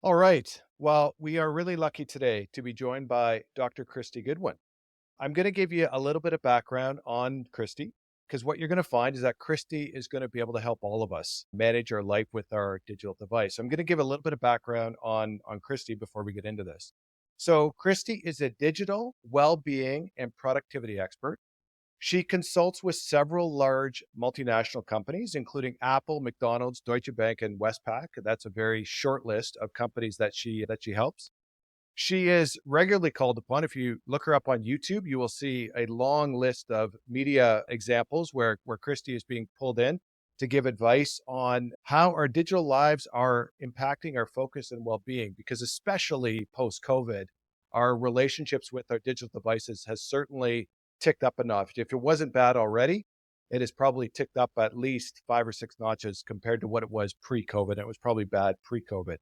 All right. Well, we are really lucky today to be joined by Dr. Kristy Goodwin. I'm going to give you a little bit of background on Kristy because what you're going to find is that Kristy is going to be able to help all of us manage our life with our digital device. I'm going to give a little bit of background on Kristy before we get into this. So, Kristy is a digital well-being and productivity expert. She consults with several large multinational companies, including Apple, McDonald's, Deutsche Bank, and Westpac. That's a very short list of companies that she helps. She is regularly called upon. If you look her up on YouTube, you will see a long list of media examples where Christy is being pulled in to give advice on how our digital lives are impacting our focus and well-being. Because especially post-COVID, our relationships with our digital devices has certainly ticked up a notch. If it wasn't bad already, it has probably ticked up at least 5 or 6 notches compared to what it was pre-COVID. It was probably bad pre-COVID.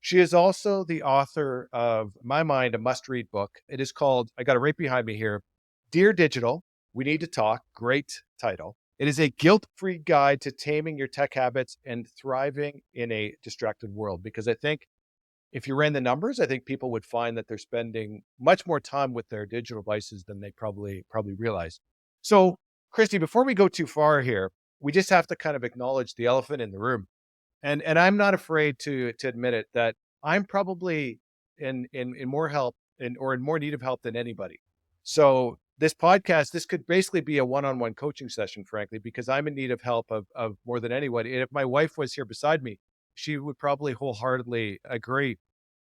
She is also the author of, in my mind, a must-read book. It is called, I got it right behind me here, Dear Digital, We Need to Talk. Great title. It is a guilt-free guide to taming your tech habits and thriving in a distracted world. Because I think if you ran the numbers, I think people would find that they're spending much more time with their digital devices than they probably realize. So, Christy, before we go too far here, we just have to kind of acknowledge the elephant in the room. And I'm not afraid to admit it that I'm probably in more help or in more need of help than anybody. So this podcast, this could basically be a one-on-one coaching session, frankly, because I'm in need of help of more than anybody. And if my wife was here beside me, she would probably wholeheartedly agree.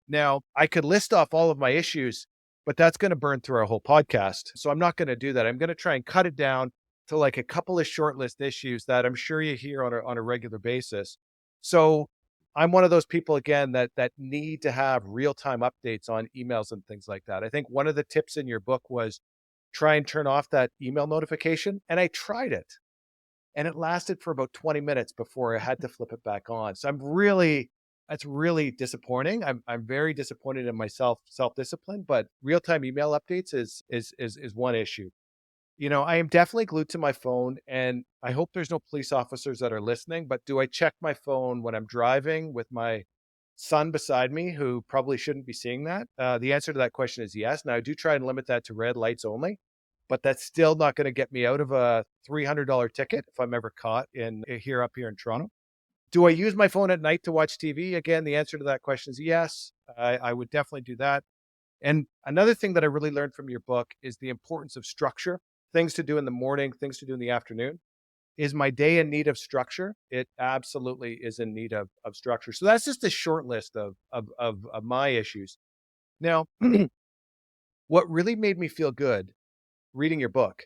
Now, I could list off all of my issues, but that's going to burn through our whole podcast. So I'm not going to do that. I'm going to try and cut it down to like a couple of short list issues that I'm sure you hear on a regular basis. So I'm one of those people again that need to have real-time updates on emails and things like that. I think one of the tips in your book was try and turn off that email notification. And I tried it. And it lasted for about 20 minutes before I had to flip it back on. So that's really disappointing. I'm very disappointed in myself, self-discipline, but real-time email updates is one issue. I am definitely glued to my phone, and I hope there's no police officers that are listening, but do I check my phone when I'm driving with my son beside me who probably shouldn't be seeing that? The answer to that question is yes. Now, I do try and limit that to red lights only, but that's still not going to get me out of a $300 ticket if I'm ever caught up here in Toronto. Do I use my phone at night to watch TV? Again, the answer to that question is yes. I would definitely do that. And another thing that I really learned from your book is the importance of structure, things to do in the morning, things to do in the afternoon. Is my day in need of structure? It absolutely is in need of structure. So that's just a short list of my issues. Now, what really made me feel good reading your book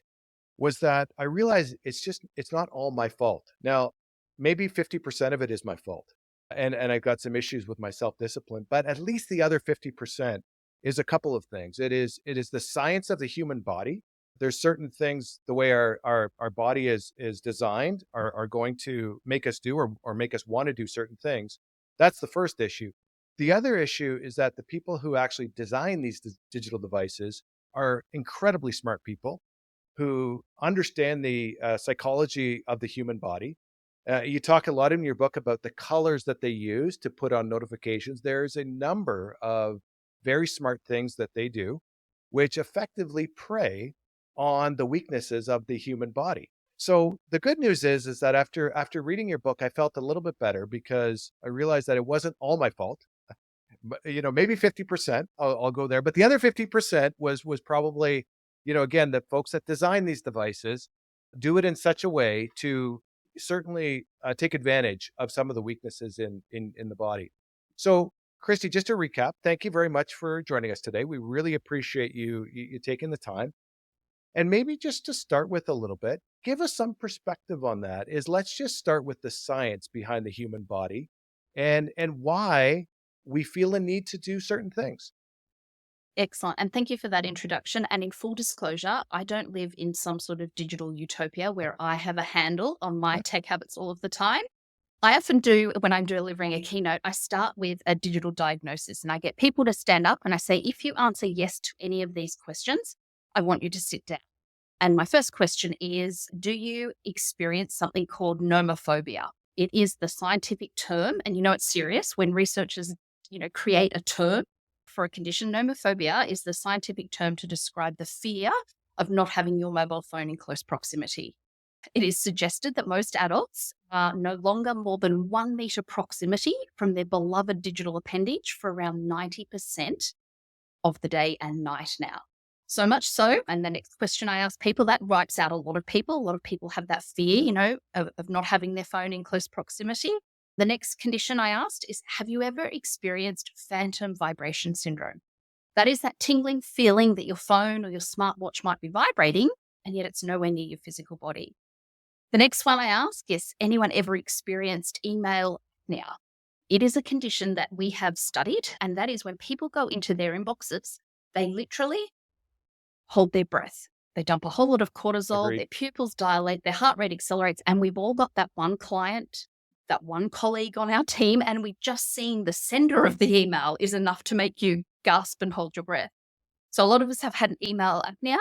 was that I realized it's not all my fault. Now, maybe 50% of it is my fault. And I've got some issues with my self-discipline, but at least the other 50% is a couple of things. It is the science of the human body. There's certain things the way our body is designed are going to make us do or make us want to do certain things. That's the first issue. The other issue is that the people who actually design these digital devices are incredibly smart people who understand the psychology of the human body. You talk a lot in your book about the colors that they use to put on notifications. There's a number of very smart things that they do, which effectively prey on the weaknesses of the human body. So the good news is that after reading your book, I felt a little bit better because I realized that it wasn't all my fault. But maybe 50%, I'll go there. But the other 50% was probably, again, the folks that design these devices do it in such a way to certainly take advantage of some of the weaknesses in the body. So, Kristy, just to recap, thank you very much for joining us today. We really appreciate you taking the time. And maybe just to start with a little bit, give us some perspective on that. Let's just start with the science behind the human body and why we feel a need to do certain things. Excellent. And thank you for that introduction. And in full disclosure, I don't live in some sort of digital utopia where I have a handle on my tech habits all of the time. I often do when I'm delivering a keynote, I start with a digital diagnosis and I get people to stand up and I say, if you answer yes to any of these questions, I want you to sit down. And my first question is, do you experience something called nomophobia? It is the scientific term, and it's serious when researchers create a term for a condition. Nomophobia is the scientific term to describe the fear of not having your mobile phone in close proximity. It is suggested that most adults are no longer more than 1 meter proximity from their beloved digital appendage for around 90% of the day and night now. So much so, and the next question I ask people, that wipes out a lot of people. A lot of people have that fear, of not having their phone in close proximity. The next condition I asked is, have you ever experienced phantom vibration syndrome? That is that tingling feeling that your phone or your smartwatch might be vibrating, and yet it's nowhere near your physical body. The next one I ask is, anyone ever experienced email apnea? It is a condition that we have studied, and that is when people go into their inboxes, they literally hold their breath. They dump a whole lot of cortisol, Agreed. their pupils dilate, their heart rate accelerates, and we've all got that one client, that one colleague on our team, and we've just seen the sender of the email is enough to make you gasp and hold your breath. So a lot of us have had an email apnea.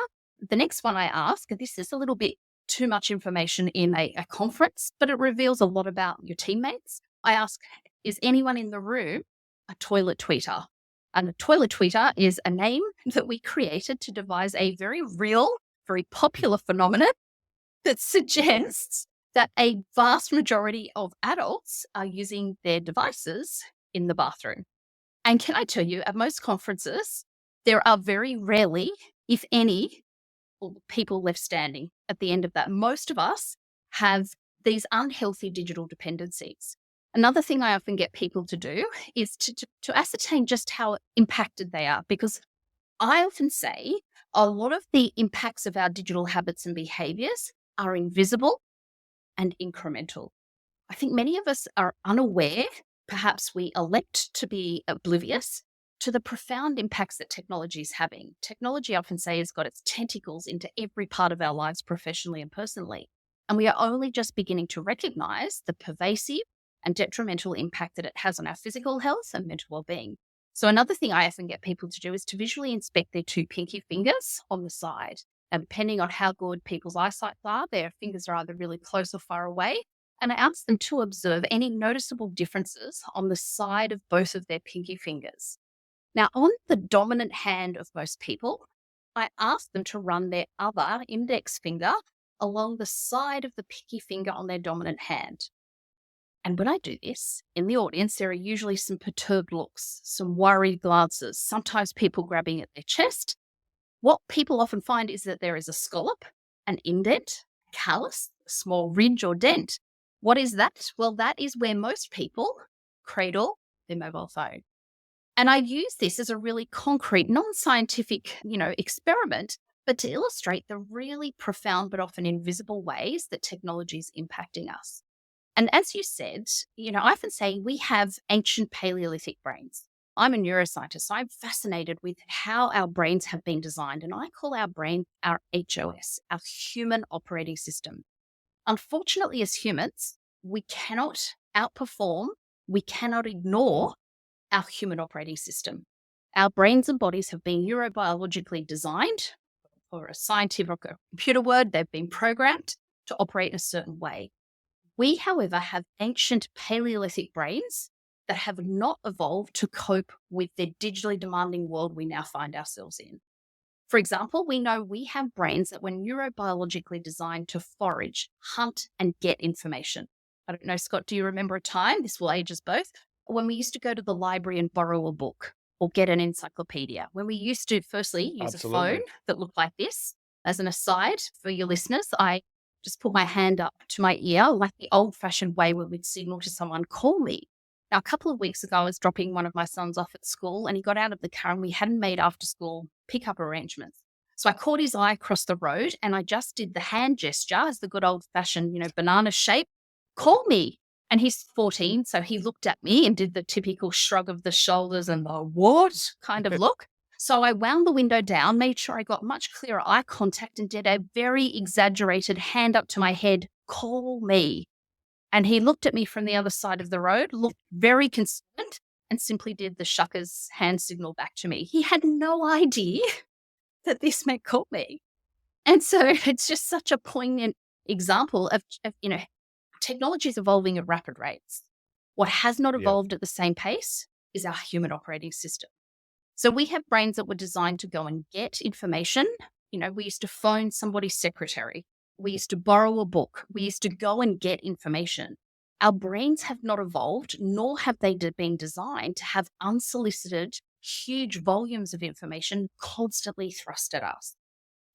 The next one I ask, and this is a little bit too much information in a conference, but it reveals a lot about your teammates. I ask, is anyone in the room a toilet tweeter? And a toilet tweeter is a name that we created to devise a very real, very popular phenomenon that suggests that a vast majority of adults are using their devices in the bathroom. And can I tell you, at most conferences, there are very rarely, if any, people left standing at the end of that. Most of us have these unhealthy digital dependencies. Another thing I often get people to do is to ascertain just how impacted they are, because I often say a lot of the impacts of our digital habits and behaviors are invisible and incremental. I think many of us are unaware, perhaps we elect to be oblivious to the profound impacts that technology is having. Technology, I often say, has got its tentacles into every part of our lives, professionally and personally. And we are only just beginning to recognize the pervasive and detrimental impact that it has on our physical health and mental well-being. So another thing I often get people to do is to visually inspect their two pinky fingers on the side. And depending on how good people's eyesight are, their fingers are either really close or far away. And I ask them to observe any noticeable differences on the side of both of their pinky fingers. Now, on the dominant hand of most people, I ask them to run their other index finger along the side of the pinky finger on their dominant hand. And when I do this, in the audience, there are usually some perturbed looks, some worried glances, sometimes people grabbing at their chest. What people often find is that there is a scallop, an indent, a callus, a small ridge or dent. What is that? Well, that is where most people cradle their mobile phone. And I use this as a really concrete, non-scientific, experiment, but to illustrate the really profound but often invisible ways that technology is impacting us. And as you said, I often say we have ancient Paleolithic brains. I'm a neuroscientist, so I'm fascinated with how our brains have been designed, and I call our brain our HOS, our human operating system. Unfortunately, as humans, we cannot outperform, we cannot ignore our human operating system. Our brains and bodies have been neurobiologically designed, for a scientific or computer word, they've been programmed to operate in a certain way. We, however, have ancient Paleolithic brains that have not evolved to cope with the digitally demanding world we now find ourselves in. For example, we know we have brains that were neurobiologically designed to forage, hunt, and get information. I don't know, Scott, do you remember a time, this will age us both, when we used to go to the library and borrow a book or get an encyclopedia? When we used to, firstly, use Absolutely. a phone that looked like this. As an aside for your listeners, I just put my hand up to my ear, like the old-fashioned way where we'd signal to someone, call me. Now, a couple of weeks ago, I was dropping one of my sons off at school, and he got out of the car and we hadn't made after-school pickup arrangements. So I caught his eye across the road and I just did the hand gesture as the good old-fashioned, banana shape, call me. And he's 14, so he looked at me and did the typical shrug of the shoulders and the what kind of look. So I wound the window down, made sure I got much clearer eye contact and did a very exaggerated hand up to my head, call me. And he looked at me from the other side of the road, looked very concerned and simply did the shuckers hand signal back to me. He had no idea that this meant call me. And so it's just such a poignant example of technology is evolving at rapid rates. What has not Yep. evolved at the same pace is our human operating system. So we have brains that were designed to go and get information. We used to phone somebody's secretary. We used to borrow a book. We used to go and get information. Our brains have not evolved, nor have they been designed to have unsolicited, huge volumes of information constantly thrust at us.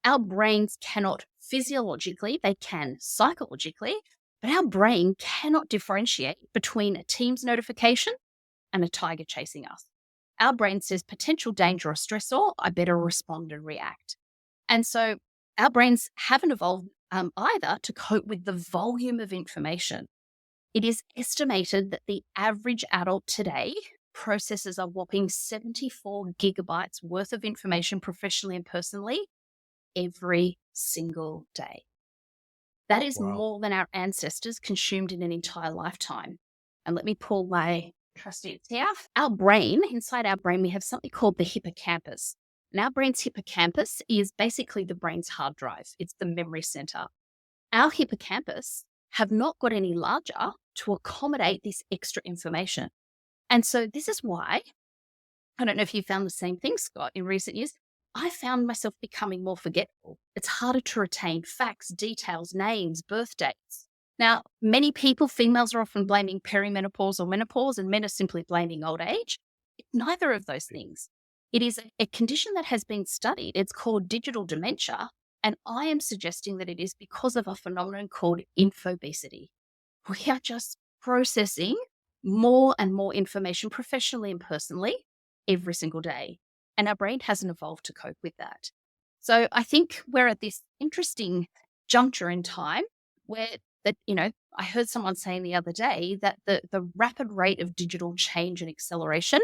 Our brains cannot physiologically, they can psychologically, but our brain cannot differentiate between a Teams notification and a tiger chasing us. Our brain says potential danger or stressor, I better respond and react. And so our brains haven't evolved either to cope with the volume of information. It is estimated that the average adult today processes a whopping 74 gigabytes worth of information professionally and personally every single day. That is Wow. more than our ancestors consumed in an entire lifetime. And let me pull my trusty here. Our brain, inside our brain, we have something called the hippocampus. And our brain's hippocampus is basically the brain's hard drive. It's the memory center. Our hippocampus have not got any larger to accommodate this extra information. And so this is why, I don't know if you found the same thing, Scott, in recent years, I found myself becoming more forgetful. It's harder to retain facts, details, names, birth dates. Now, many people, females are often blaming perimenopause or menopause, and men are simply blaming old age. Neither of those things. It is a condition that has been studied. It's called digital dementia, and I am suggesting that it is because of a phenomenon called infobesity. We are just processing more and more information professionally and personally every single day. And our brain hasn't evolved to cope with that. So I think we're at this interesting juncture in time where I heard someone saying the other day that the rapid rate of digital change and acceleration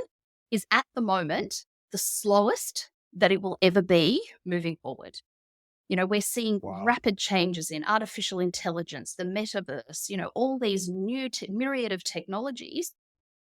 is at the moment the slowest that it will ever be moving forward. We're seeing Wow. rapid changes in artificial intelligence, the metaverse, all these new myriad of technologies,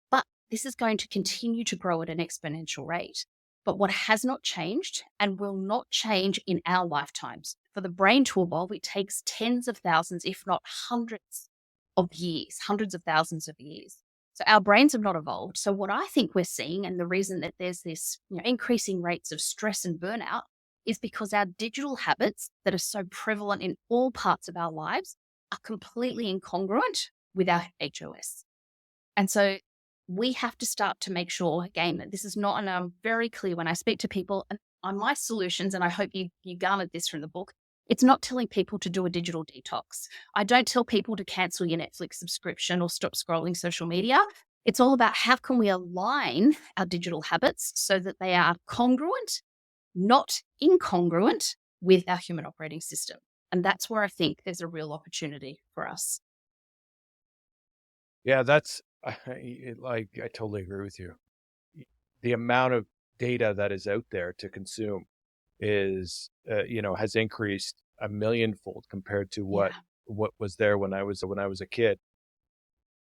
but this is going to continue to grow at an exponential rate. But what has not changed and will not change in our lifetimes, for the brain to evolve, it takes tens of thousands, if not hundreds of years, hundreds of thousands of years. So our brains have not evolved. So what I think we're seeing, and the reason that there's this increasing rates of stress and burnout, is because our digital habits that are so prevalent in all parts of our lives are completely incongruent with our HOS. And so we have to start to make sure, again, that this is not, and I'm very clear when I speak to people, and on my solutions, and I hope you garnered this from the book, it's not telling people to do a digital detox. I don't tell people to cancel your Netflix subscription or stop scrolling social media. It's all about how can we align our digital habits so that they are congruent, not incongruent with our human operating system. And that's where I think there's a real opportunity for us. Yeah, that's I totally agree with you. The amount of data that is out there to consume is has increased a millionfold compared to what Yeah. was there when I was a kid.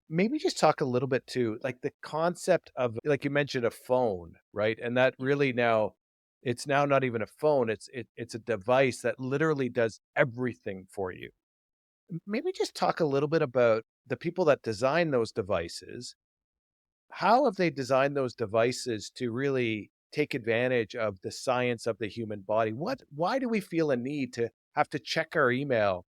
Maybe just talk a little bit to like the concept of, like you mentioned, a phone, right? And that really now it's now not even a phone, it's a device that literally does everything for you. Maybe just talk a little bit about the people that design those devices. How have they designed those devices to really take advantage of the science of the human body? Why do we feel a need to have to check our email,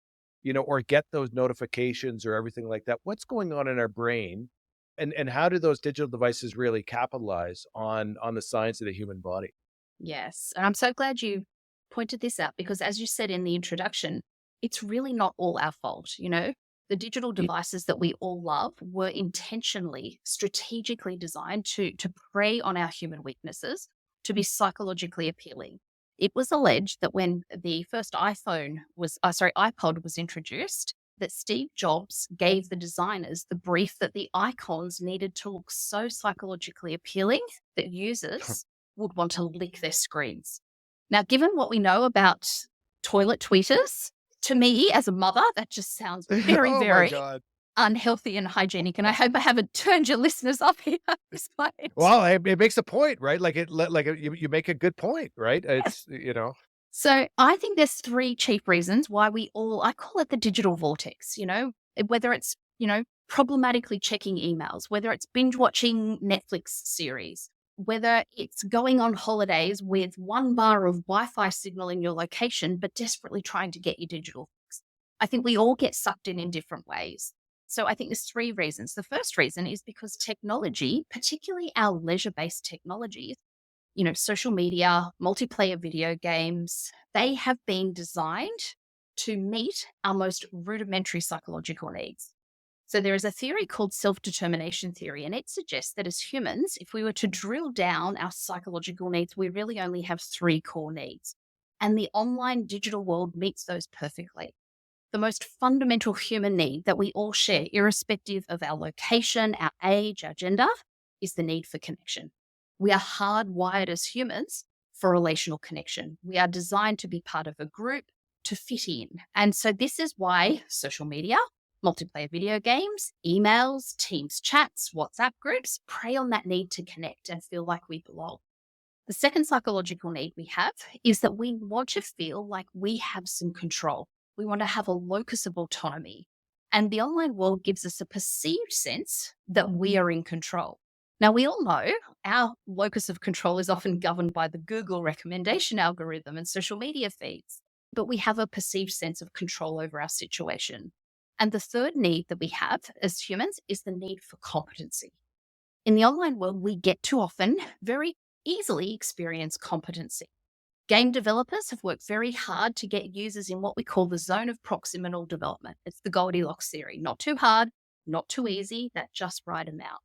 or get those notifications or everything like that? What's going on in our brain? And how do those digital devices really capitalize on the science of the human body? Yes. And I'm so glad you pointed this out because, as you said in the introduction, it's really not all our fault. The digital devices that we all love were intentionally, strategically designed to prey on our human weaknesses, to be psychologically appealing. It was alleged that when the first iPod was introduced, that Steve Jobs gave the designers the brief that the icons needed to look so psychologically appealing that users would want to lick their screens. Now, given what we know about toilet tweeters, to me as a mother, that just sounds very, Oh my very god. unhealthy and hygienic. And I hope I haven't turned your listeners off here at this point. Well, it makes a point, right? You make a good point, right? Yes. It's. So I think there's three chief reasons why I call it the digital vortex, whether it's, problematically checking emails, whether it's binge watching Netflix series, whether it's going on holidays with 1 bar of Wi-Fi signal in your location, but desperately trying to get your digital fix. I think we all get sucked in different ways. So I think there's 3 reasons. The first reason is because technology, particularly our leisure-based technologies, social media, multiplayer video games, they have been designed to meet our most rudimentary psychological needs. So there is a theory called self-determination theory, and it suggests that as humans, if we were to drill down our psychological needs, we really only have 3 core needs. And the online digital world meets those perfectly. The most fundamental human need that we all share, irrespective of our location, our age, our gender, is the need for connection. We are hardwired as humans for relational connection. We are designed to be part of a group, to fit in. And so this is why social media, multiplayer video games, emails, Teams chats, WhatsApp groups prey on that need to connect and feel like we belong. The second psychological need we have is that we want to feel like we have some control. We want to have a locus of autonomy. And the online world gives us a perceived sense that we are in control. Now, we all know our locus of control is often governed by the Google recommendation algorithm and social media feeds, but we have a perceived sense of control over our situation. And the third need that we have as humans is the need for competency. In the online world, we get too often very easily experience competency. Game developers have worked very hard to get users in what we call the zone of proximal development. It's the Goldilocks theory. Not too hard, not too easy, that just right amount.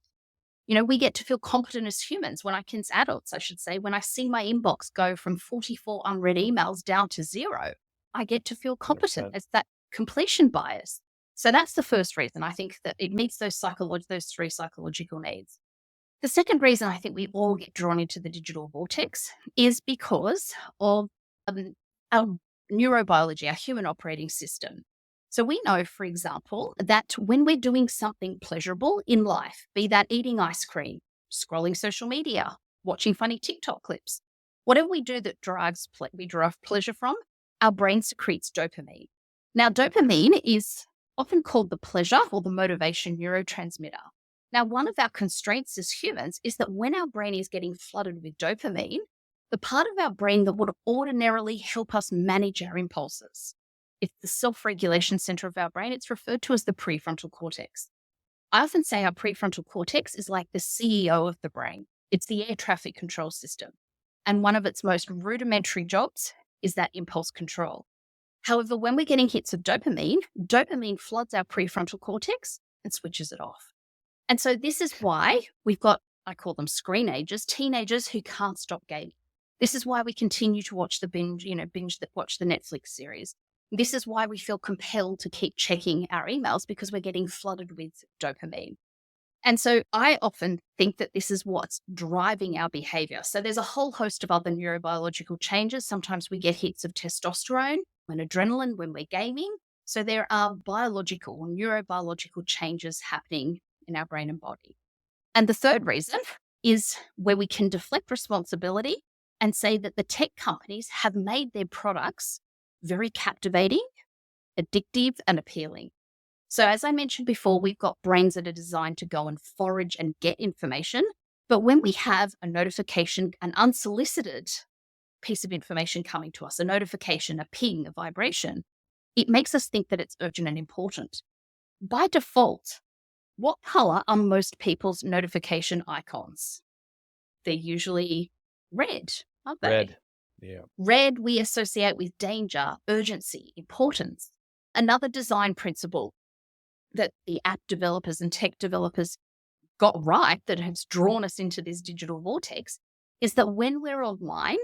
We get to feel competent as humans adults, I should say, when I see my inbox go from 44 unread emails down to 0, I get to feel competent. 100%. It's that completion bias. So that's the first reason. I think that it meets those 3 psychological needs. The second reason I think we all get drawn into the digital vortex is because of our neurobiology, our human operating system. So we know, for example, that when we're doing something pleasurable in life, be that eating ice cream, scrolling social media, watching funny TikTok clips, whatever we do that we derive pleasure from, our brain secretes dopamine. Now, dopamine is often called the pleasure or the motivation neurotransmitter. Now, one of our constraints as humans is that when our brain is getting flooded with dopamine, the part of our brain that would ordinarily help us manage our impulses, it's the self-regulation center of our brain. It's referred to as the prefrontal cortex. I often say our prefrontal cortex is like the CEO of the brain. It's the air traffic control system. And one of its most rudimentary jobs is that impulse control. However, when we're getting hits of dopamine floods our prefrontal cortex and switches it off. And so this is why we've got, I call them screenagers, teenagers who can't stop gaming. This is why we continue to watch watch the Netflix series. This is why we feel compelled to keep checking our emails, because we're getting flooded with dopamine. And so I often think that this is what's driving our behavior. So there's a whole host of other neurobiological changes. Sometimes we get hits of testosterone and adrenaline when we're gaming. So there are biological or neurobiological changes happening in our brain and body. And the third reason is where we can deflect responsibility and say that the tech companies have made their products very captivating, addictive, and appealing. So as I mentioned before, we've got brains that are designed to go and forage and get information. But when we have a notification, an unsolicited piece of information coming to us, a notification, a ping, a vibration, it makes us think that it's urgent and important. By default, what color are most people's notification icons? They're usually red, aren't they? Red. Yeah. Red we associate with danger, urgency, importance. Another design principle that the app developers and tech developers got right that has drawn us into this digital vortex is that when we're online,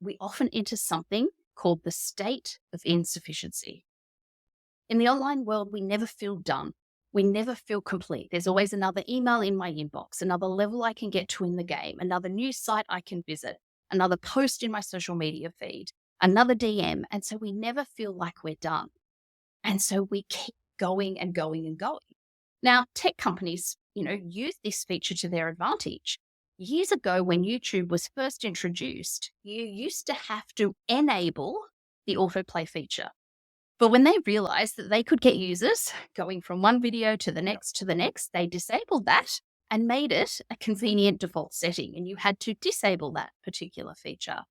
we often enter something called the state of insufficiency. In the online world, we never feel done. We never feel complete. There's always another email in my inbox, another level I can get to in the game, another new site I can visit, another post in my social media feed, another DM. And so we never feel like we're done. And so we keep going and going and going. Now, tech companies, use this feature to their advantage. Years ago, when YouTube was first introduced, you used to have to enable the autoplay feature. But when they realized that they could get users going from one video Yeah. to the next, they disabled that and made it a convenient default setting. And you had to disable that particular feature.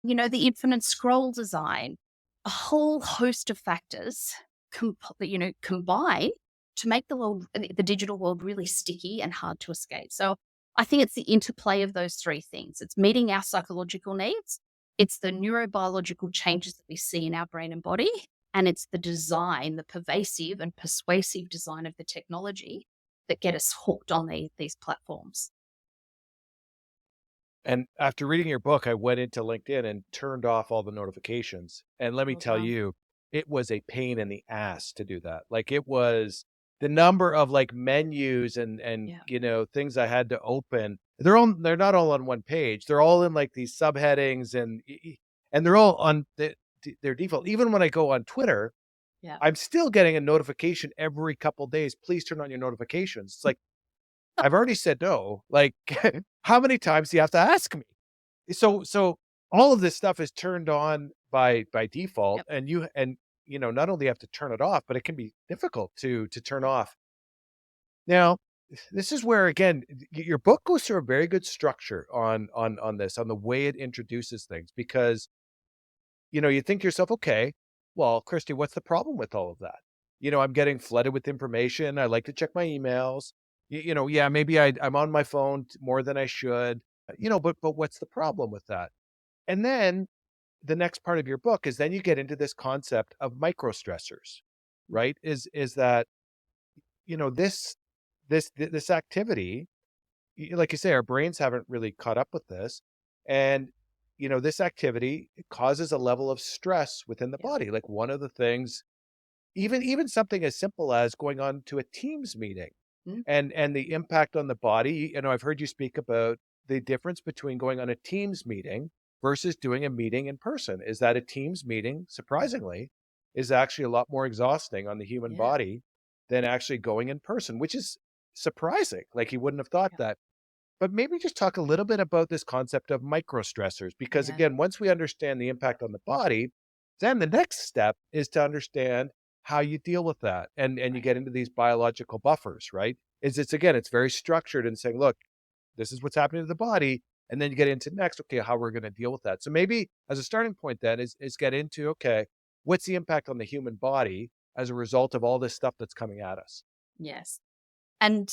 The infinite scroll design, a whole host of factors combine to make the digital world really sticky and hard to escape. So I think it's the interplay of those three things. It's meeting our psychological needs, it's the neurobiological changes that we see in our brain and body, and it's the design, the pervasive and persuasive design of the technology that get us hooked on these platforms. And after reading your book, I went into LinkedIn and turned off all the notifications. And let me Well tell done. you, it was a pain in the ass to do that. Like it was the number of like menus and Yeah. things I had to open. They're not all on one page. They're all in like these subheadings and they're all on their default. Even when I go on Twitter, Yeah. I'm still getting a notification every couple days. Please turn on your notifications. It's like I've already said no. Like, how many times do you have to ask me? So all of this stuff is turned on by default, Yep. and not only have to turn it off, but it can be difficult to turn off. Now, this is where again your book goes through a very good structure on this, on the way it introduces things, because you think to yourself, okay, well, Christy, what's the problem with all of that? I'm getting flooded with information. I like to check my emails. Yeah, maybe I'm on my phone more than I should. But what's the problem with that? And then the next part of your book is then you get into this concept of micro stressors, right? Is that this activity, like you say, our brains haven't really caught up with this, and this activity causes a level of stress within the Yeah. body. Like one of the things, even something as simple as going on to a Teams meeting Mm. and the impact on the body. I've heard you speak about the difference between going on a Teams meeting versus doing a meeting in person. Is that a Teams meeting, surprisingly, is actually a lot more exhausting on the human Yeah. body than actually going in person, which is surprising. Like you wouldn't have thought Yeah. that. But maybe just talk a little bit about this concept of micro stressors, because Yeah. again, once we understand the impact on the body, then the next step is to understand how you deal with that. And you Right. get into these biological buffers, right? It's very structured and saying, look, this is what's happening to the body. And then you get into next, okay, how we're going to deal with that. So maybe as a starting point then is get into, okay, what's the impact on the human body as a result of all this stuff that's coming at us? Yes. And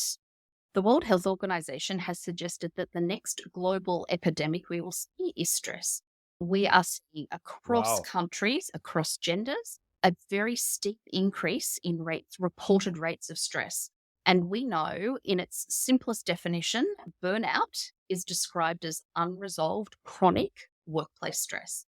the World Health Organization has suggested that the next global epidemic we will see is stress. We are seeing across Wow. countries, across genders, a very steep increase in reported rates of stress. And we know, in its simplest definition, burnout is described as unresolved chronic workplace stress.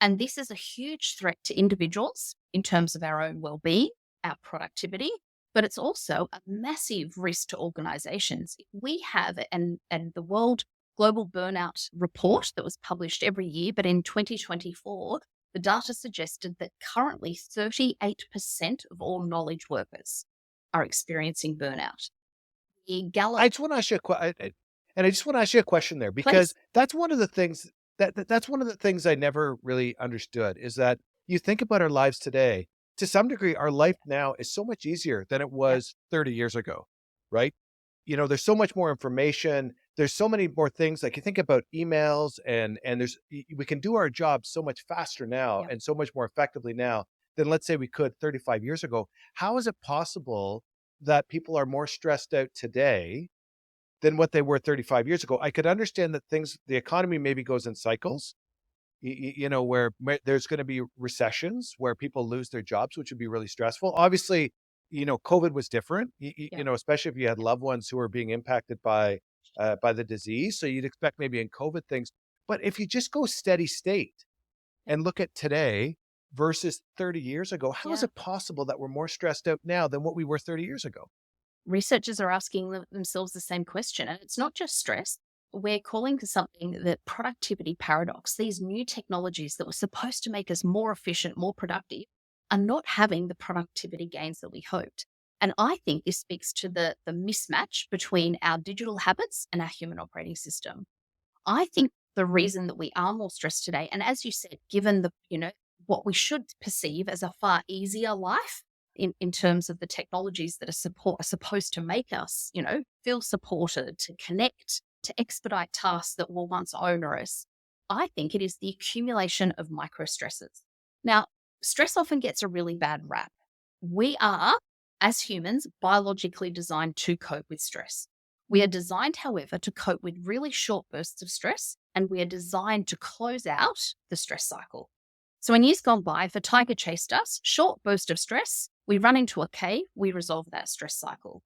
And this is a huge threat to individuals in terms of our own well-being, our productivity, but it's also a massive risk to organizations. We have and the World Global Burnout Report that was published every year, but in 2024, the data suggested that currently 38% of all knowledge workers are experiencing burnout. The Gallup, I just want to ask you and I just want to ask you a question there, because place, that's one of the things that's one of the things I never really understood, is that you think about our lives today. To some degree, our life now is so much easier than it yeah, was 30 years ago, right? There's so much more information. There's so many more things. Like you think about emails and we can do our job so much faster now yeah, and so much more effectively now than let's say we could 35 years ago. How is it possible that people are more stressed out today than what they were 35 years ago? I could understand that the economy maybe goes in cycles, where there's going to be recessions where people lose their jobs, which would be really stressful. Obviously, COVID was different, yeah, especially if you had loved ones who were being impacted by the disease. So you'd expect maybe in COVID things. But if you just go steady state yeah, and look at today versus 30 years ago, how is yeah. it possible that we're more stressed out now than what we were 30 years ago? Researchers are asking themselves the same question. And it's not just stress. We're calling to something the productivity paradox. These new technologies that were supposed to make us more efficient, more productive, are not having the productivity gains that we hoped. And I think this speaks to the mismatch between our digital habits and our human operating system. I think the reason that we are more stressed today, and as you said, given the what we should perceive as a far easier life in terms of the technologies that are supposed to make us, feel supported, to connect, to expedite tasks that were once onerous. I think it is the accumulation of micro stresses. Now, stress often gets a really bad rap. We are, as humans, biologically designed to cope with stress. We are designed, however, to cope with really short bursts of stress, and we are designed to close out the stress cycle. So in years gone by, if a tiger chased us, short burst of stress, we run into a cave, we resolve that stress cycle.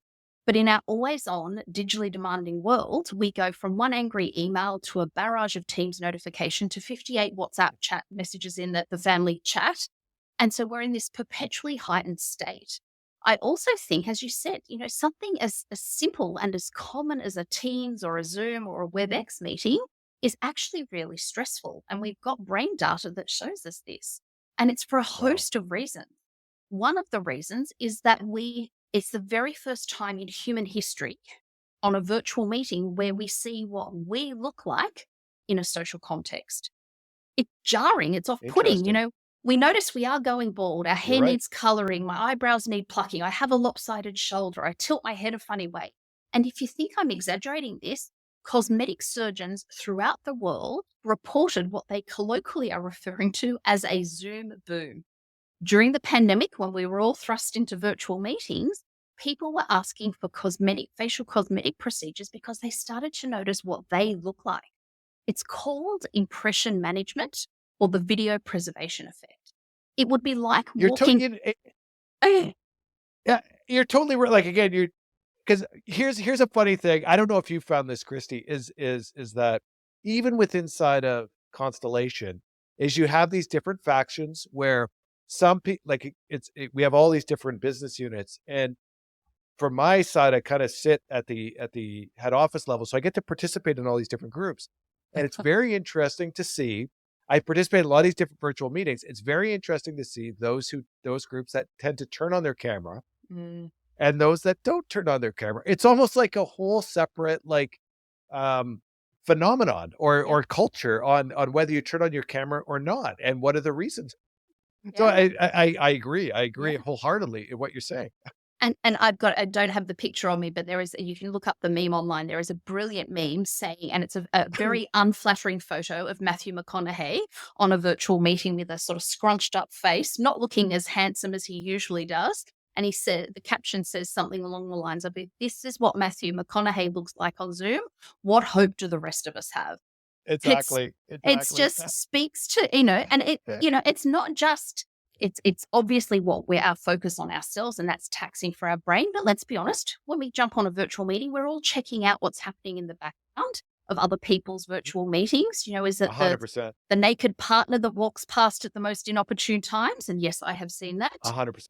But in our always on, digitally demanding world, we go from one angry email to a barrage of Teams notification to 58 WhatsApp chat messages in the family chat. And so we're in this perpetually heightened state. I also think, as you said, something as simple and as common as a Teams or a Zoom or a WebEx meeting is actually really stressful. And we've got brain data that shows us this. And it's for a Wow. host of reasons. One of the reasons is that it's the very first time in human history on a virtual meeting where we see what we look like in a social context. It's jarring, it's off-putting, Interesting. we notice we are going bald, our You're hair right. needs coloring, my eyebrows need plucking, I have a lopsided shoulder, I tilt my head a funny way. And if you think I'm exaggerating this, cosmetic surgeons throughout the world reported what they colloquially are referring to as a Zoom boom. During the pandemic, when we were all thrust into virtual meetings, people were asking for facial cosmetic procedures because they started to notice what they look like. It's called impression management or the video preservation effect. It would be like You're to walking. you Yeah, you're totally right. Like, again, you're because here's a funny thing. I don't know if you found this, Christy, is that even with inside of Constellation, is you have these different factions where some people like we have all these different business units, and from my side, I kind of sit at the head office level, so I get to participate in all these different groups, and it's very interesting to see. I participate in a lot of these different virtual meetings. It's very interesting to see those groups that tend to turn on their camera Mm, and those that don't turn on their camera. It's almost like a whole separate um phenomenon yeah, or culture on whether you turn on your camera or not and what are the reasons. So yeah. I agree. I Yeah. agree wholeheartedly in what you're saying. And I don't have the picture on me, but you can look up the meme online. There is a brilliant meme saying, and it's a very unflattering photo of Matthew McConaughey on a virtual meeting with a sort of scrunched up face, not looking as handsome as he usually does. And the caption says something along the lines of, if this is what Matthew McConaughey looks like on Zoom, what hope do the rest of us have? It's Exactly. it's Exactly. just speaks to, and it's not just it's obviously what we're our focus on ourselves, and that's taxing for our brain. But let's be honest, when we jump on a virtual meeting, we're all checking out what's happening in the background of other people's virtual meetings. Is it the 100%. the naked partner that walks past at the most inopportune times? And yes, I have seen that. 100%.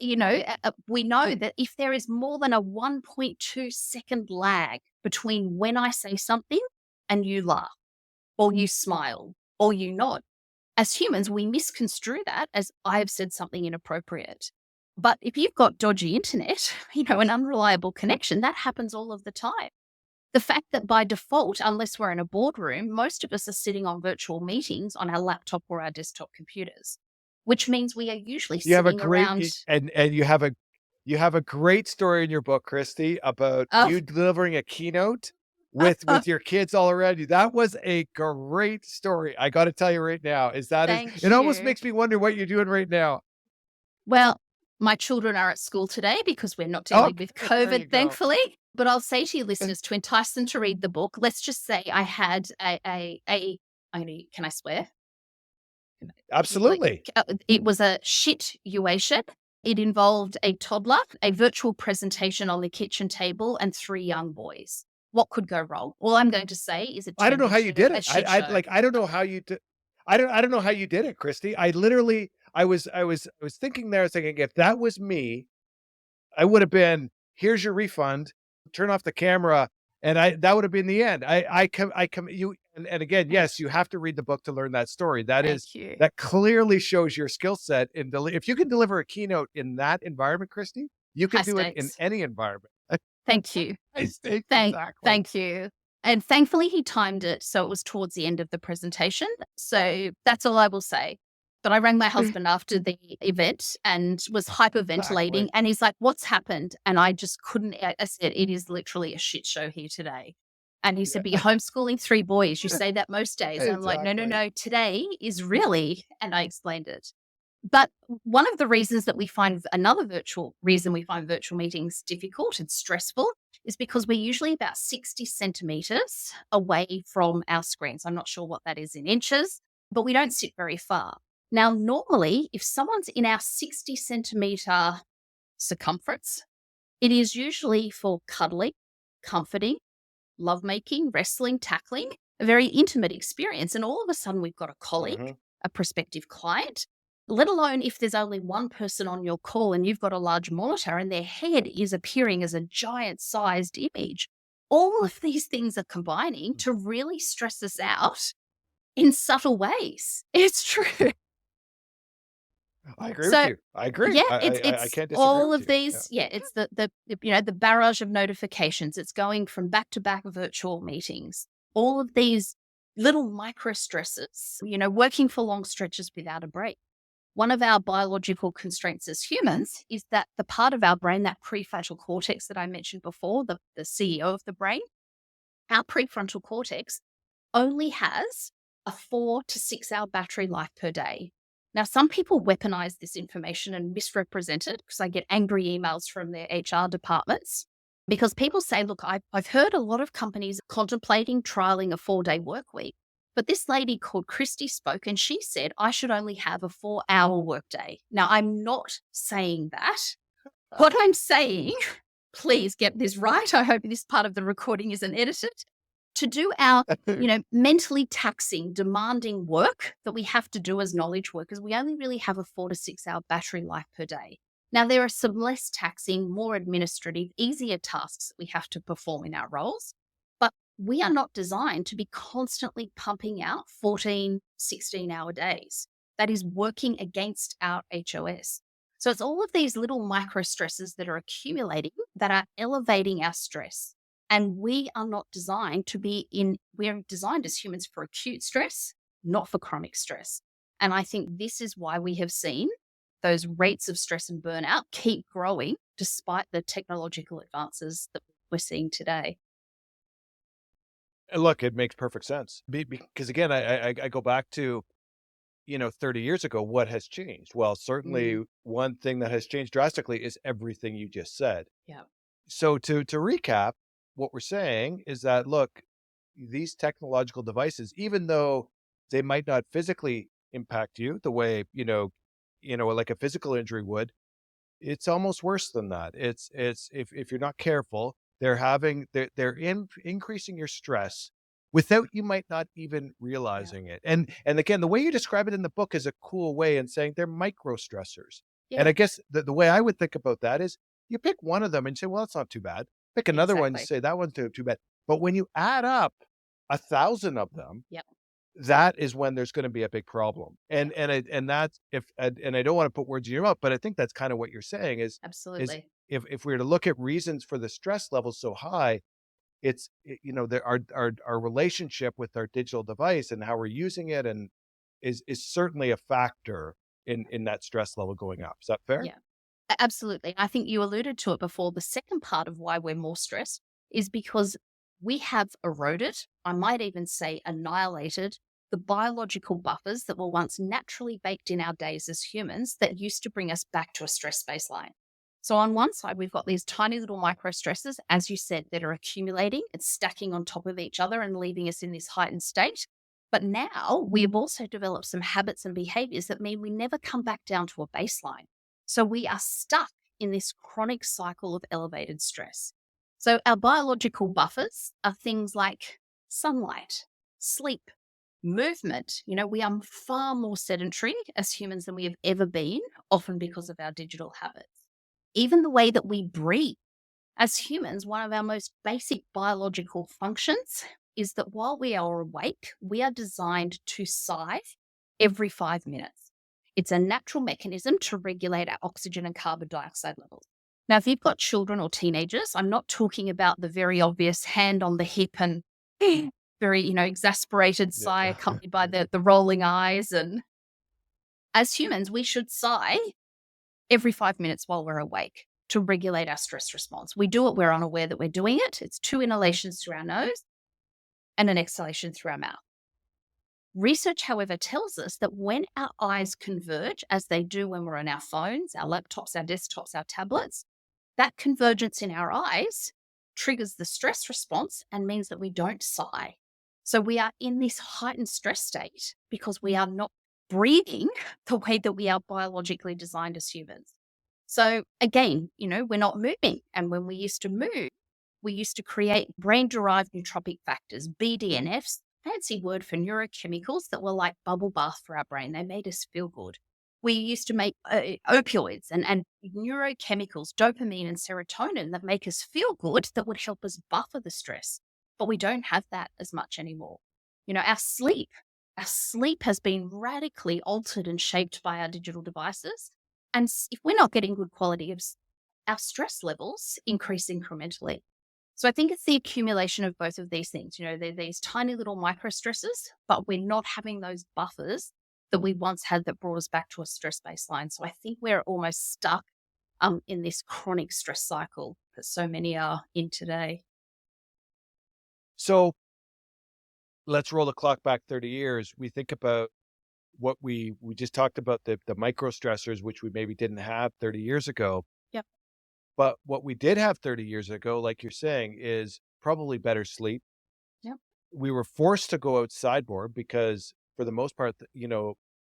We know that if there is more than a 1.2-second lag between when I say something and you laugh, or you smile, or you nod. As humans, we misconstrue that as I have said something inappropriate. But if you've got dodgy internet, an unreliable connection, that happens all of the time. The fact that by default, unless we're in a boardroom, most of us are sitting on virtual meetings on our laptop or our desktop computers, which means we are usually You have a sitting great around. and you have a great story in your book, Christy, about Oh, you delivering a keynote with your kids all around you. That was a great story. I got to tell you right now, thank it almost you. makes me wonder what you're doing right now. Well, my children are at school today because we're not Oh, dealing with there you COVID, go. thankfully. But I'll say to your listeners, to entice them to read the book, let's just say I had can I swear? Like, Absolutely. it was a situation. It involved a toddler, a virtual presentation on the kitchen table, and 3 young boys. What could go wrong? All I'm going to say is it I don't turned know how you into did a it. shit show. I don't know how you did. I don't know how you did it, Christy. I literally I was thinking there, I was thinking if that was me, I would have been, "Here's your refund, turn off the camera," and that would have been the end. I come you and again, Thank yes, you have to read the book to learn that story. thank you. That clearly shows your skill set in if you can deliver a keynote in that environment, Christy, you can High do it in stakes. any environment. Thank you. I think Thank exactly. thank you. And thankfully, he timed it so it was towards the end of the presentation. So that's all I will say. But I rang my husband after the event and was hyperventilating. Exactly. And he's like, "What's happened?" And I just couldn't. I said, "It is literally a shit show here today." And he said, "But you're Yeah. homeschooling 3 boys. You say that most days." And I'm like, "No, no, Exactly. no. Today is really," and I explained it. But one of the reasons that we find another virtual reason we find virtual meetings difficult and stressful is because we're usually about 60 centimeters away from our screens. I'm not sure what that is in inches, but we don't sit very far. Now, normally, if someone's in our 60 centimeter circumference, it is usually for cuddling, comforting, lovemaking, wrestling, tackling, a very intimate experience. And all of a sudden, we've got a colleague, Mhm. a prospective client, let alone if there's only one person on your call and you've got a large monitor and their head is appearing as a giant sized image. All of these things are combining to really stress us out in subtle ways. It's true. I agree with So you. I agree. yeah, I it's can't disagree all with of you. Yeah. these. Yeah, it's the barrage of notifications. It's going from back to back virtual meetings. All of these little micro stresses. Working for long stretches without a break. One of our biological constraints as humans is that the part of our brain, that prefrontal cortex that I mentioned before, the CEO of the brain, our prefrontal cortex only has a 4 to 6 hour battery life per day. Now, some people weaponize this information and misrepresent it because I get angry emails from their HR departments because people say, look, I've heard a lot of companies contemplating trialing a 4-day work week. But this lady called Kristy spoke and she said I should only have a 4-hour workday. Now, I'm not saying that. What I'm saying, please get this right. I hope this part of the recording isn't edited. To do our, mentally taxing, demanding work that we have to do as knowledge workers, we only really have a 4 to 6 hour battery life per day. Now, there are some less taxing, more administrative, easier tasks that we have to perform in our roles, but we are not designed to be constantly pumping out 14, 16-hour days. That is working against our HOS. So it's all of these little micro stresses that are accumulating that are elevating our stress. And we are not designed to be we're designed as humans for acute stress, not for chronic stress. And I think this is why we have seen those rates of stress and burnout keep growing despite the technological advances that we're seeing today. Look, it makes perfect sense. Because again, I go back to, 30 years ago, what has changed? Well, Mm, certainly one thing that has changed drastically is everything you just said. yeah. So to recap, what we're saying is that look, these technological devices, even though they might not physically impact you the way, like a physical injury would, it's almost worse than that. It's if you're not careful, they're increasing your stress without you might not even Yeah. realizing it. And again, the way you describe it in the book is a cool way in saying they're micro stressors. And Yeah. I guess the way I would think about that is you pick one of them and say, well, that's not too bad. Pick another one and Exactly. say that one's too bad. But when you add up 1,000 of them, Yep. that is when there's gonna be a big problem. Yeah. And that's if and I don't wanna put words in your mouth, but I think that's kinda what you're saying is Absolutely. if we were to look at reasons for the stress levels so high, our relationship with our digital device and how we're using it and is certainly a factor in that stress level going up. Is that fair? Yeah. Absolutely. I think you alluded to it before. The second part of why we're more stressed is because we have eroded, I might even say annihilated, the biological buffers that were once naturally baked in our days as humans that used to bring us back to a stress baseline. So, on one side, we've got these tiny little micro stresses, as you said, that are accumulating and stacking on top of each other and leaving us in this heightened state. But now we have also developed some habits and behaviors that mean we never come back down to a baseline. So we are stuck in this chronic cycle of elevated stress. So our biological buffers are things like sunlight, sleep, movement. We are far more sedentary as humans than we have ever been, often because of our digital habits. Even the way that we breathe. As humans, one of our most basic biological functions is that while we are awake, we are designed to sigh every 5 minutes. It's a natural mechanism to regulate our oxygen and carbon dioxide levels. Now, if you've got children or teenagers, I'm not talking about the very obvious hand on the hip and very, exasperated sigh Yeah. accompanied by the rolling eyes. And As humans, we should sigh every 5 minutes while we're awake to regulate our stress response. We do it, we're unaware that we're doing it. It's 2 inhalations through our nose and an exhalation through our mouth. Research, however, tells us that when our eyes converge, as they do when we're on our phones, our laptops, our desktops, our tablets, that convergence in our eyes triggers the stress response and means that we don't sigh. So we are in this heightened stress state because we are not breathing the way that we are biologically designed as humans. So again, we're not moving. And when we used to move, we used to create brain derived nootropic factors, BDNFs, fancy word for neurochemicals that were like bubble bath for our brain. They made us feel good. We used to make opioids and neurochemicals, dopamine and serotonin that make us feel good that would help us buffer the stress. But we don't have that as much anymore. Our sleep has been radically altered and shaped by our digital devices. And if we're not getting good quality of our stress levels increase incrementally. So I think it's the accumulation of both of these things. They're these tiny little micro stresses, but we're not having those buffers that we once had that brought us back to a stress baseline. So I think we're almost stuck in this chronic stress cycle that so many are in today. So let's roll the clock back 30 years. We think about what we just talked about, the micro stressors, which we maybe didn't have 30 years ago. Yep. But what we did have 30 years ago, like you're saying, is probably better sleep. Yep. We were forced to go outside more because for the most part,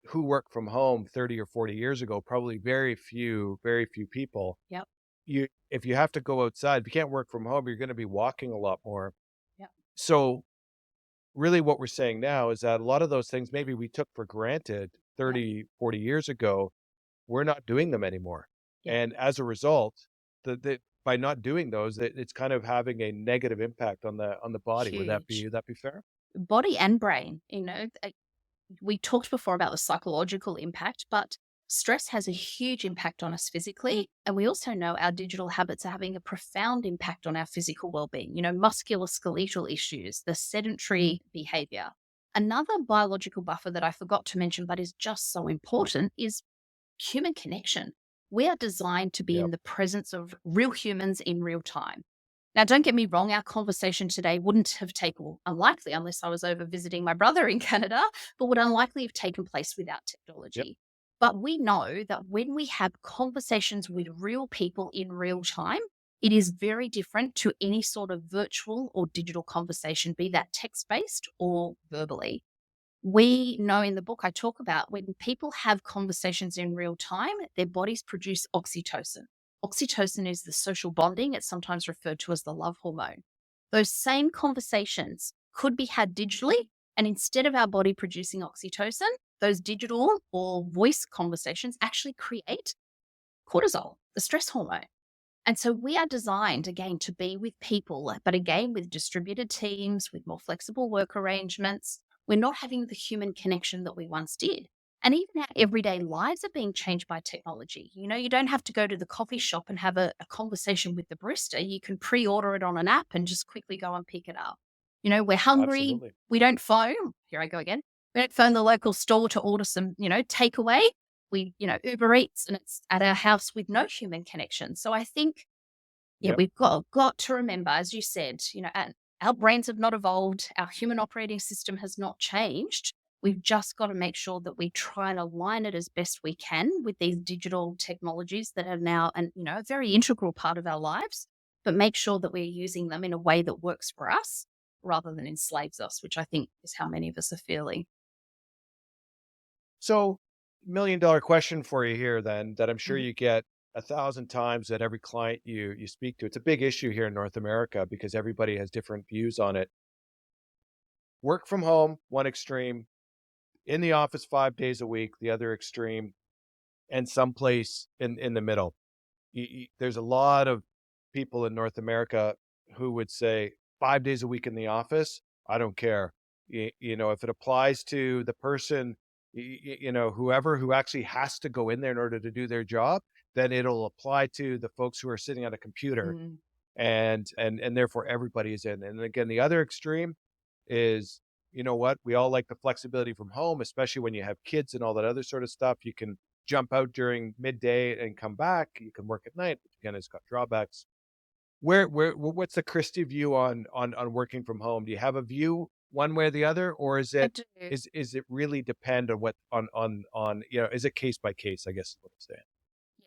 who worked from home 30 or 40 years ago, probably very few people. Yep. If you have to go outside, if you can't work from home, you're going to be walking a lot more. Yep. So really what we're saying now is that a lot of those things maybe we took for granted Yep. 30, 40 years ago, we're not doing them anymore. Yep. And as a result, by not doing those, it's kind of having a negative impact on the body. Huge. Would that be fair? Body and brain, we talked before about the psychological impact, but stress has a huge impact on us physically. And we also know our digital habits are having a profound impact on our physical well-being, musculoskeletal issues, the sedentary behavior. Another biological buffer that I forgot to mention, but is just so important, is human connection. We are designed to be Yep. in the presence of real humans in real time. Now, don't get me wrong, our conversation today wouldn't have taken, unlikely, unless I was over visiting my brother in Canada, but would unlikely have taken place without Yep. technology. But we know that when we have conversations with real people in real time, it is very different to any sort of virtual or digital conversation, be that text based or verbally. We know in the book I talk about when people have conversations in real time, their bodies produce oxytocin. Oxytocin is the social bonding. It's sometimes referred to as the love hormone. Those same conversations could be had digitally. And instead of our body producing oxytocin, those digital or voice conversations actually create cortisol, the stress hormone. And so we are designed, again, to be with people, but again, with distributed teams, with more flexible work arrangements. We're not having the human connection that we once did. And even our everyday lives are being changed by technology. You don't have to go to the coffee shop and have a conversation with the barista. You can pre order it on an app and just quickly go and pick it up. We're hungry. Absolutely. We don't phone. Here I go again. We don't phone the local store to order some, takeaway. We, Uber Eats and it's at our house with no human connection. So I think, yeah, Yep. we've got to remember, as you said, our brains have not evolved. Our human operating system has not changed. We've just got to make sure that we try and align it as best we can with these digital technologies that are now, a very integral part of our lives, but make sure that we're using them in a way that works for us rather than enslaves us, which I think is how many of us are feeling. So, $1 million question for you here then that I'm sure Mhm. you get 1,000 times at every client you speak to. It's a big issue here in North America because everybody has different views on it. Work from home, one extreme, in the office 5 days a week, the other extreme, and someplace in the middle. There's a lot of people in North America who would say 5 days a week in the office, I don't care. If it applies to the person, whoever who actually has to go in there in order to do their job, then it'll apply to the folks who are sitting at a computer and therefore everybody is in. And again, the other extreme is, you know what? We all like the flexibility from home, especially when you have kids and all that other sort of stuff. You can jump out during midday and come back. You can work at night, which again has got drawbacks. What's the Christie view on working from home? Do you have a view one way or the other, or is I it do. is it really depend on what on is it case by case? I guess is what I'm saying.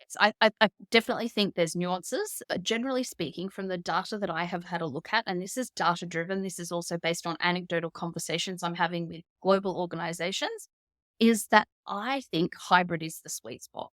Yes, I definitely think there's nuances, but generally speaking, from the data that I have had a look at, and this is data driven, this is also based on anecdotal conversations I'm having with global organizations, is that I think hybrid is the sweet spot.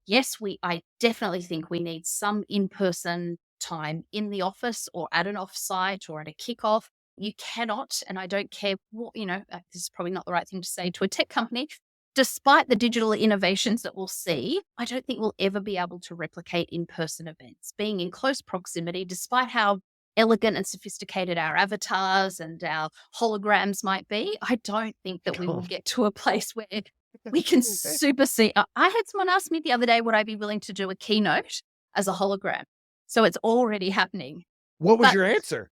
Yes, I definitely think we need some in-person time in the office or at an offsite or at a kickoff. You cannot, and I don't care what, this is probably not the right thing to say to a tech company. Despite the digital innovations that we'll see, I don't think we'll ever be able to replicate in-person events. Being in close proximity, despite how elegant and sophisticated our avatars and our holograms might be, I don't think that we will get to a place where we can super see. I had someone ask me the other day, would I be willing to do a keynote as a hologram? So it's already happening. What was But your answer?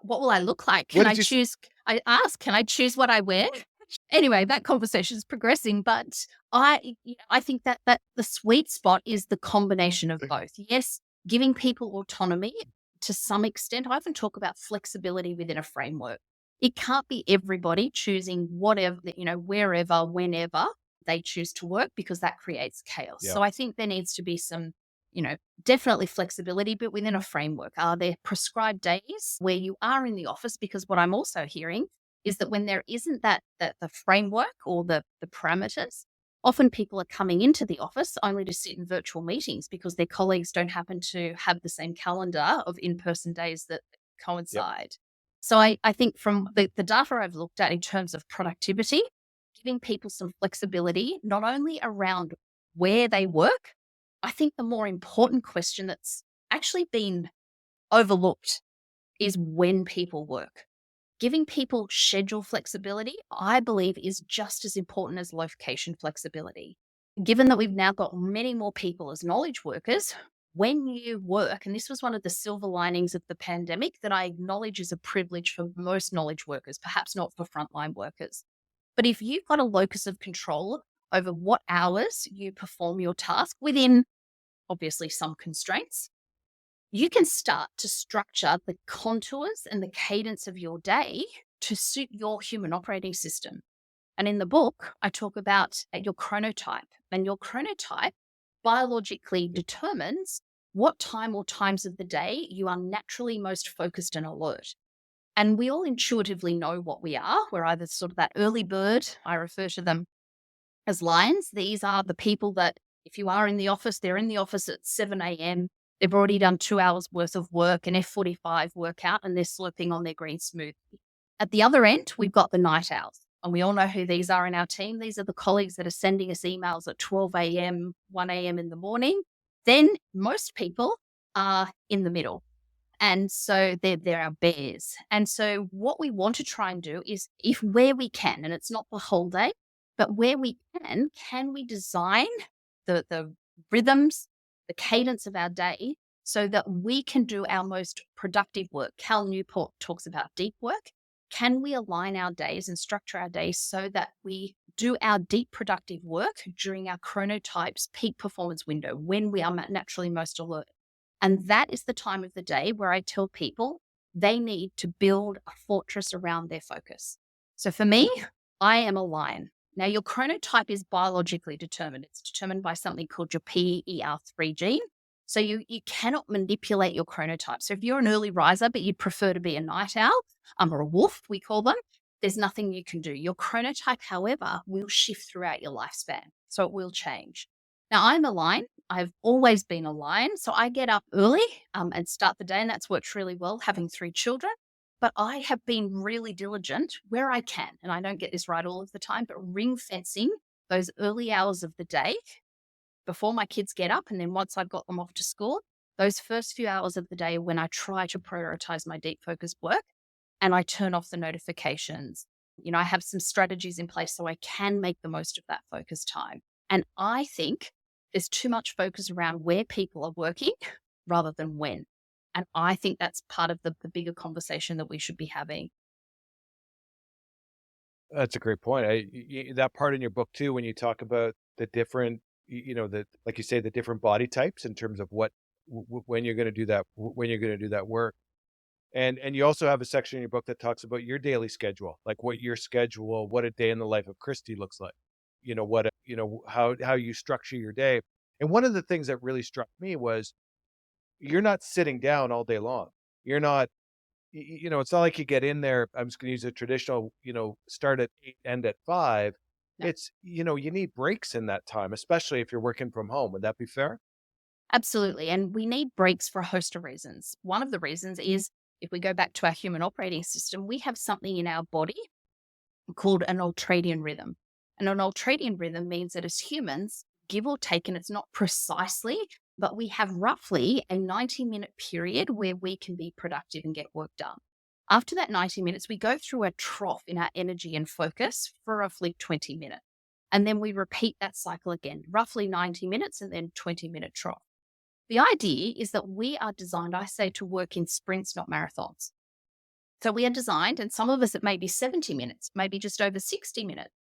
what will I look like? What Can I did you? choose? I asked, can I choose what I wear? Anyway, that conversation is progressing, but I think that the sweet spot is the combination of both. Yes, giving people autonomy to some extent. I often talk about flexibility within a framework. It can't be everybody choosing whatever, wherever, whenever they choose to work, because that creates chaos. Yeah. So I think there needs to be some, definitely flexibility, but within a framework. Are there prescribed days where you are in the office? Because what I'm also hearing is that when there isn't that the framework or the parameters, often people are coming into the office only to sit in virtual meetings because their colleagues don't happen to have the same calendar of in-person days that Yep. coincide. So I think from the data I've looked at in terms of productivity, giving people some flexibility, not only around where they work, I think the more important question that's actually been overlooked is when people work. Giving people schedule flexibility, I believe, is just as important as location flexibility. Given that we've now got many more people as knowledge workers, when you work, and this was one of the silver linings of the pandemic that I acknowledge is a privilege for most knowledge workers, perhaps not for frontline workers. But if you've got a locus of control over what hours you perform your task within obviously some constraints, you can start to structure the contours and the cadence of your day to suit your human operating system. And in the book, I talk about your chronotype, and your chronotype biologically determines what time or times of the day you are naturally most focused and alert. And we all intuitively know what we are. We're either sort of that early bird, I refer to them as lions. These are the people that, if you are in the office, they're in the office at 7 a.m. They've already done 2 hours worth of work, an F45 workout, and they're slurping on their green smoothie. At the other end, we've got the night owls. And we all know who these are in our team. These are the colleagues that are sending us emails at 12 a.m., 1 a.m. in the morning. Then most people are in the middle. And so they're our bears. And so what we want to try and do is, if where we can, and it's not the whole day, but where we can we design the rhythms, the cadence of our day so that we can do our most productive work? Cal Newport talks about deep work. Can we align our days and structure our days so that we do our deep productive work during our chronotype's peak performance window when we are naturally most alert? And that is the time of the day where I tell people they need to build a fortress around their focus. So for me, I am a lion. Now, your chronotype is biologically determined. It's determined by something called your PER3 gene. So you cannot manipulate your chronotype. So if you're an early riser, but you'd prefer to be a night owl, or a wolf, we call them, there's nothing you can do. Your chronotype, however, will shift throughout your lifespan. So it will change. Now, I'm a lion. I've always been a lion. So I get up early and start the day, and that's worked really well, having 3 children. But I have been really diligent where I can, and I don't get this right all of the time, but ring fencing those early hours of the day before my kids get up. And then once I've got them off to school, those first few hours of the day when I try to prioritize my deep focused work and I turn off the notifications. I have some strategies in place so I can make the most of that focus time. And I think there's too much focus around where people are working rather than when. And I think that's part of the bigger conversation that we should be having. That's a great point. That part in your book too, when you talk about the different, the like you say, the different body types in terms of when you're going to do that, when you're going to do that work, and you also have a section in your book that talks about your daily schedule, like what your schedule, what a day in the life of Christy looks like. How you structure your day. And one of the things that really struck me was you're not sitting down all day long. You're not it's not like you get in there. I'm just going to use a traditional, start at 8, end at 5. No. It's, you need breaks in that time, especially if you're working from home. Would that be fair? Absolutely. And we need breaks for a host of reasons. One of the reasons is if we go back to our human operating system, we have something in our body called an ultradian rhythm. And an ultradian rhythm means that as humans, give or take, and it's not precisely, but we have roughly a 90-minute period where we can be productive and get work done. After that 90 minutes, we go through a trough in our energy and focus for roughly 20 minutes. And then we repeat that cycle again, roughly 90 minutes and then 20-minute trough. The idea is that we are designed, I say, to work in sprints, not marathons. So we are designed, and some of us it may be 70 minutes, maybe just over 60 minutes,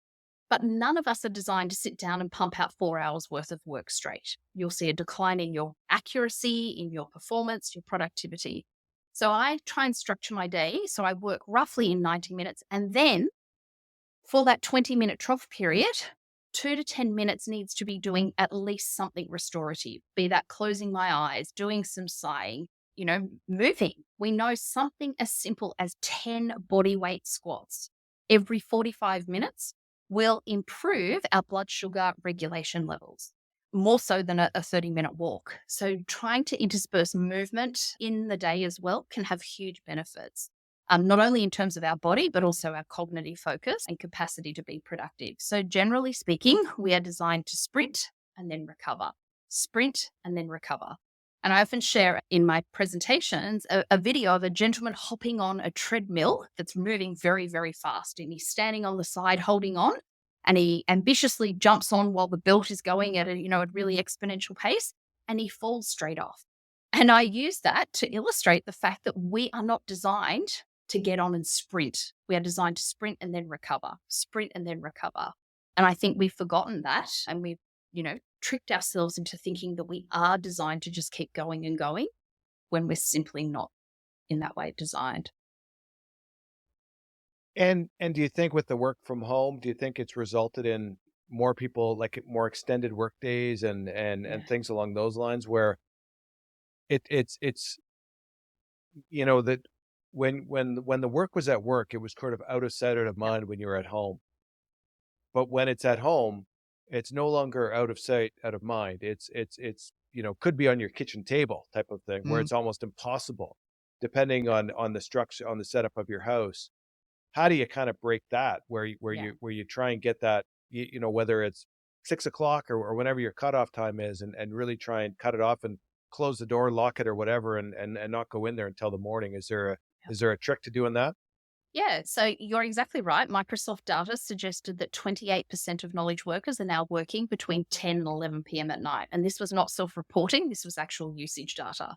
but none of us are designed to sit down and pump out 4 hours worth of work straight. You'll see a decline in your accuracy, in your performance, your productivity. So I try and structure my day. So I work roughly in 90 minutes. And then for that 20-minute trough period, 2 to 10 minutes needs to be doing at least something restorative, be that closing my eyes, doing some sighing, moving. We know something as simple as 10 body weight squats every 45 minutes will improve our blood sugar regulation levels more so than a 30-minute walk. So trying to intersperse movement in the day as well can have huge benefits. Not only in terms of our body, but also our cognitive focus and capacity to be productive. So generally speaking, we are designed to sprint and then recover, sprint and then recover. And I often share in my presentations a video of a gentleman hopping on a treadmill that's moving very, very fast. And he's standing on the side holding on, and he ambitiously jumps on while the belt is going at a really exponential pace, and he falls straight off. And I use that to illustrate the fact that we are not designed to get on and sprint. We are designed to sprint and then recover, sprint and then recover. And I think we've forgotten that, and we've, tricked ourselves into thinking that we are designed to just keep going and going when we're simply not in that way designed. And do you think with the work from home, do you think it's resulted in more people like more extended work days and Yeah. things along those lines where it's that when the work was at work, it was sort of out of sight, out of Yep. mind when you're at home. But when it's at home, it's no longer out of sight, out of mind. It's could be on your kitchen table type of thing where Mm, it's almost impossible depending on the structure, on the setup of your house. How do you kind of break that where you where yeah. you where you try and get that, whether it's 6 o'clock or whenever your cutoff time is and really try and cut it off and close the door, lock it or whatever, and not go in there until the morning. Is there a trick to doing that? Yeah, so you're exactly right. Microsoft data suggested that 28% of knowledge workers are now working between 10 and 11 p.m. at night. And this was not self reporting, this was actual usage data.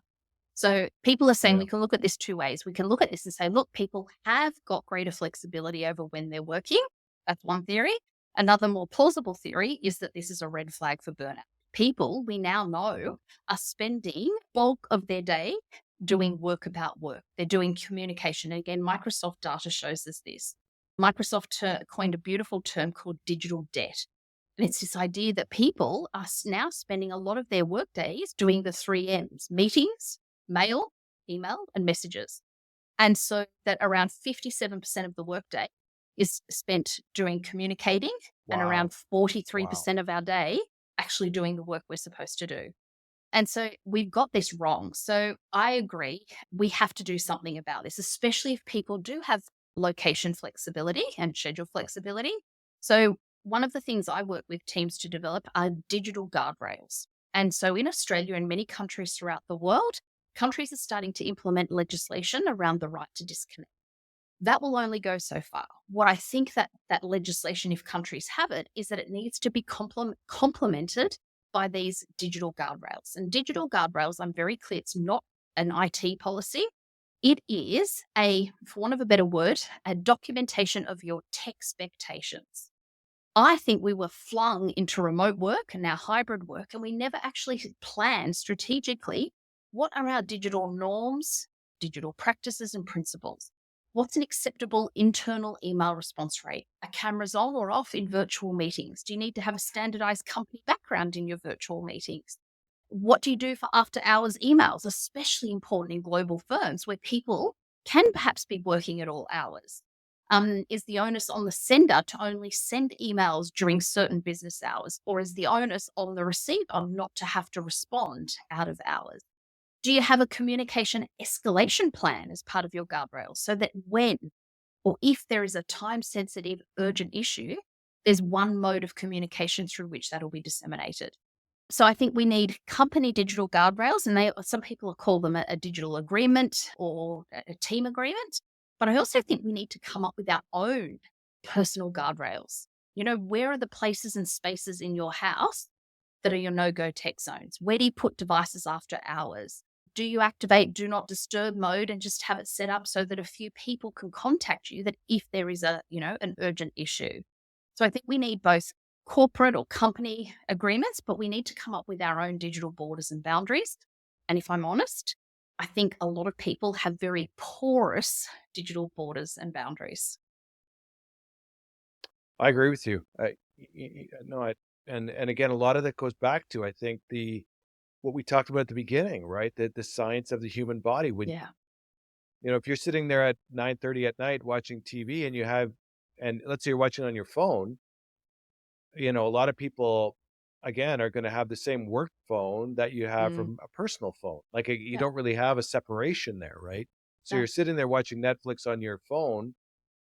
So people are saying Yeah. we can look at this two ways. We can look at this and say, look, people have got greater flexibility over when they're working. That's one theory. Another more plausible theory is that this is a red flag for burnout. People we now know are spending bulk of their day doing work about work. They're doing communication. And again, Microsoft data shows us this. Microsoft coined a beautiful term called digital debt. And it's this idea that people are now spending a lot of their work days doing the three M's: meetings, mail, email, and messages. And so that around 57% of the workday is spent doing communicating, and around Wow. Wow. 43% of our day actually doing the work we're supposed to do. And so we've got this wrong. So I agree, we have to do something about this, especially if people do have location flexibility and schedule flexibility. So one of the things I work with teams to develop are digital guardrails. And so in Australia and many countries throughout the world, countries are starting to implement legislation around the right to disconnect. That will only go so far. What I think that legislation, if countries have it, is that it needs to be complemented by these digital guardrails. And digital guardrails, I'm very clear, it's not an IT policy. It is for want of a better word, a documentation of your tech expectations. I think we were flung into remote work and now hybrid work, and we never actually planned strategically what are our digital norms, digital practices, and principles. What's an acceptable internal email response rate? Are cameras on or off in virtual meetings? Do you need to have a standardized company background in your virtual meetings? What do you do for after hours emails, especially important in global firms where people can perhaps be working at all hours? Is the onus on the sender to only send emails during certain business hours, or is the onus on the receiver not to have to respond out of hours? Do you have a communication escalation plan as part of your guardrails so that when or if there is a time sensitive urgent issue, there's one mode of communication through which that'll be disseminated? So I think we need company digital guardrails, and some people call them a digital agreement or a team agreement. But I also think we need to come up with our own personal guardrails. Where are the places and spaces in your house that are your no-go tech zones? Where do you put devices after hours? Do you activate do not disturb mode and just have it set up so that a few people can contact you that if there is an urgent issue? So I think we need both corporate or company agreements, but we need to come up with our own digital borders and boundaries. And if I'm honest, I think a lot of people have very porous digital borders and boundaries. I agree with you. No, and again, a lot of that goes back to, I think, the what we talked about at the beginning, right? The science of the human body. When Yeah. if you're sitting there at 9:30 at night watching TV and let's say you're watching on your phone, a lot of people, again, are going to have the same work phone that you have Mm, from a personal phone. Like you yeah. don't really have a separation there, right? So No. you're sitting there watching Netflix on your phone,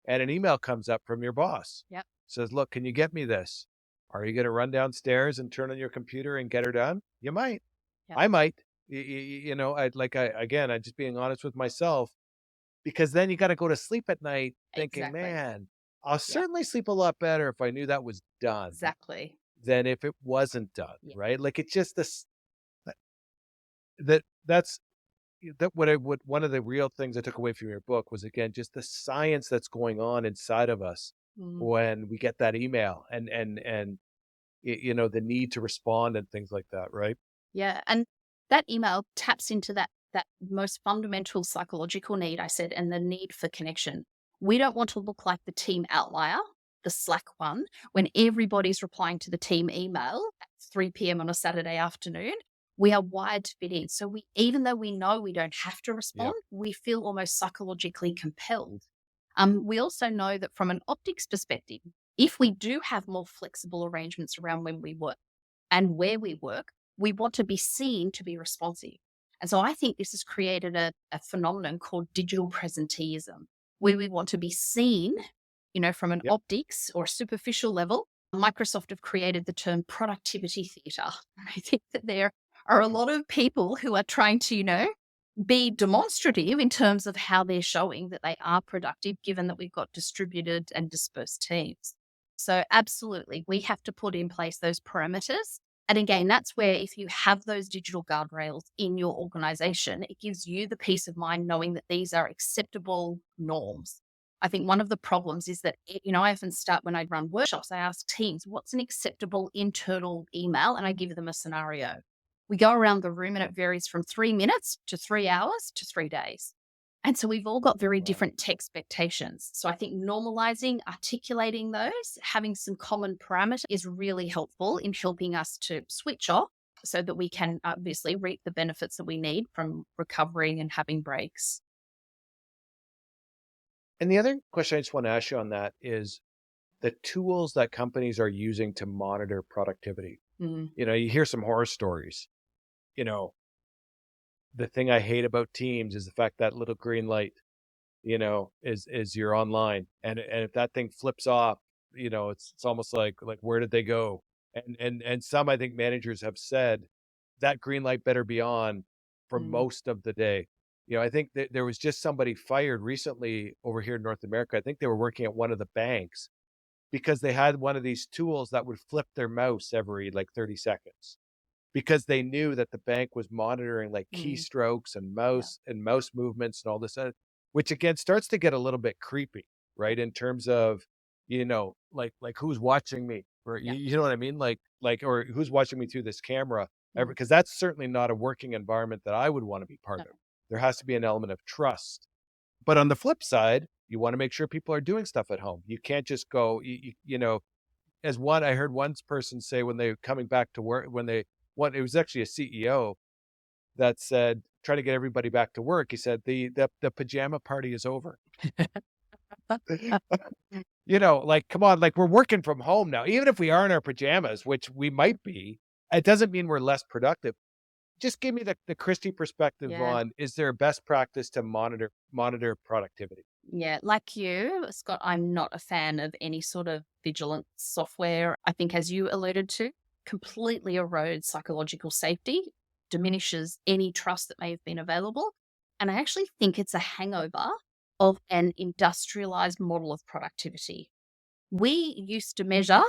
and an email comes up from your boss. Yep. Says, "Look, can you get me this?" Are you going to run downstairs and turn on your computer and get her done? You might. Yep. I might. I'm just being honest with myself, because then you got to go to sleep at night thinking, Exactly. man, I'll Yep. certainly sleep a lot better if I knew that was done Exactly. than if it wasn't done, Yeah. right? Like it's just this that that that's that what I would one of the real things I took away from your book was, again, just the science that's going on inside of us Mm. when we get that email, and the need to respond and things like that, right? Yeah. And that email taps into that most fundamental psychological need I said, and the need for connection. We don't want to look like the team outlier, the Slack one, when everybody's replying to the team email at 3 p.m. on a Saturday afternoon. We are wired to fit in. So even though we know we don't have to respond, Yep. we feel almost psychologically compelled. We also know that from an optics perspective, if we do have more flexible arrangements around when we work and where we work, we want to be seen to be responsive. And so I think this has created a phenomenon called digital presenteeism, where we want to be seen, from an Yep. optics or superficial level. Microsoft have created the term productivity theater. I think that there are a lot of people who are trying to, be demonstrative in terms of how they're showing that they are productive, given that we've got distributed and dispersed teams. So, absolutely, we have to put in place those parameters. And again, that's where if you have those digital guardrails in your organization, it gives you the peace of mind knowing that these are acceptable norms. I think one of the problems is that, I often start when I run workshops, I ask teams, what's an acceptable internal email? And I give them a scenario. We go around the room and it varies from 3 minutes to 3 hours to 3 days. And so we've all got very Wow. different tech expectations. So I think normalizing, articulating those, having some common parameter is really helpful in helping us to switch off so that we can obviously reap the benefits that we need from recovering and having breaks. And the other question I just want to ask you on that is the tools that companies are using to monitor productivity. Mm, You hear some horror stories. You know, the thing I hate about Teams is the fact that little green light, is you're online. And if that thing flips off, it's almost like where did they go? And some, I think, managers have said that green light better be on for mm, most of the day. I think that there was just somebody fired recently over here in North America. I think they were working at one of the banks because they had one of these tools that would flip their mouse every like 30 seconds. because they knew that the bank was monitoring like Mm, keystrokes and yeah. mouse movements and all this, which again starts to get a little bit creepy, right? In terms of, like who's watching me, or Yeah. you know what I mean? Or who's watching me through this camera? Mm, Because that's certainly not a working environment that I would want to be part no. of. There has to be an element of trust. But on the flip side, you want to make sure people are doing stuff at home. You can't just go, as one, I heard one person say when they were coming back to work, it was actually a CEO that said, trying to get everybody back to work. He said, the pajama party is over. Like, come on, like we're working from home now. Even if we are in our pajamas, which we might be, it doesn't mean we're less productive. Just give me the Christie perspective Yeah. on, is there a best practice to monitor productivity? Yeah, like you, Scott, I'm not a fan of any sort of vigilance software. I think, as you alluded to, completely erodes psychological safety, diminishes any trust that may have been available. And I actually think it's a hangover of an industrialized model of productivity. We used to measure,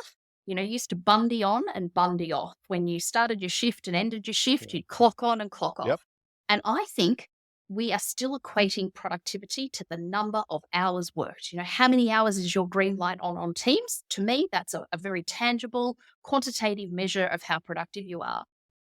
used to Bundy on and Bundy off. When you started your shift and ended your shift, Yeah. you'd clock on and clock Yep. off. And I think we are still equating productivity to the number of hours worked. How many hours is your green light on Teams? To me, that's a very tangible, quantitative measure of how productive you are.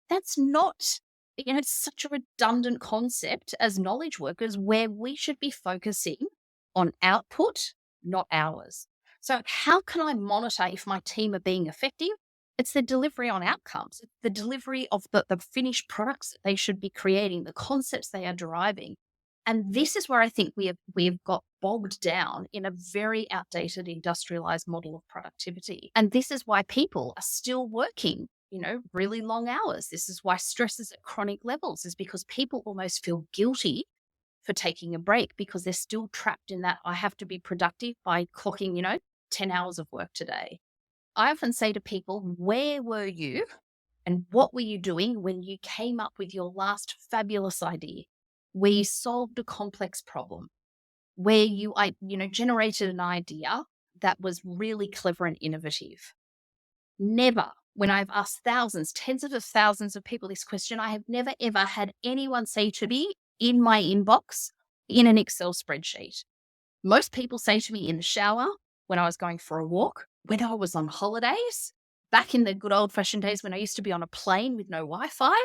That's not, it's such a redundant concept as knowledge workers where we should be focusing on output, not hours. So, how can I monitor if my team are being effective? It's the delivery on outcomes, it's the delivery of the finished products that they should be creating, the concepts they are deriving. And this is where I think we have got bogged down in a very outdated industrialized model of productivity. And this is why people are still working, really long hours. This is why stress is at chronic levels, is because people almost feel guilty for taking a break because they're still trapped in that I have to be productive by clocking, 10 hours of work today. I often say to people, where were you and what were you doing when you came up with your last fabulous idea, where you solved a complex problem, where generated an idea that was really clever and innovative? Never. When I've asked thousands, tens of thousands of people this question, I have never ever had anyone say to me in my inbox in an Excel spreadsheet. Most people say to me in the shower, when I was going for a walk, when I was on holidays, back in the good old fashioned days when I used to be on a plane with no Wi Fi.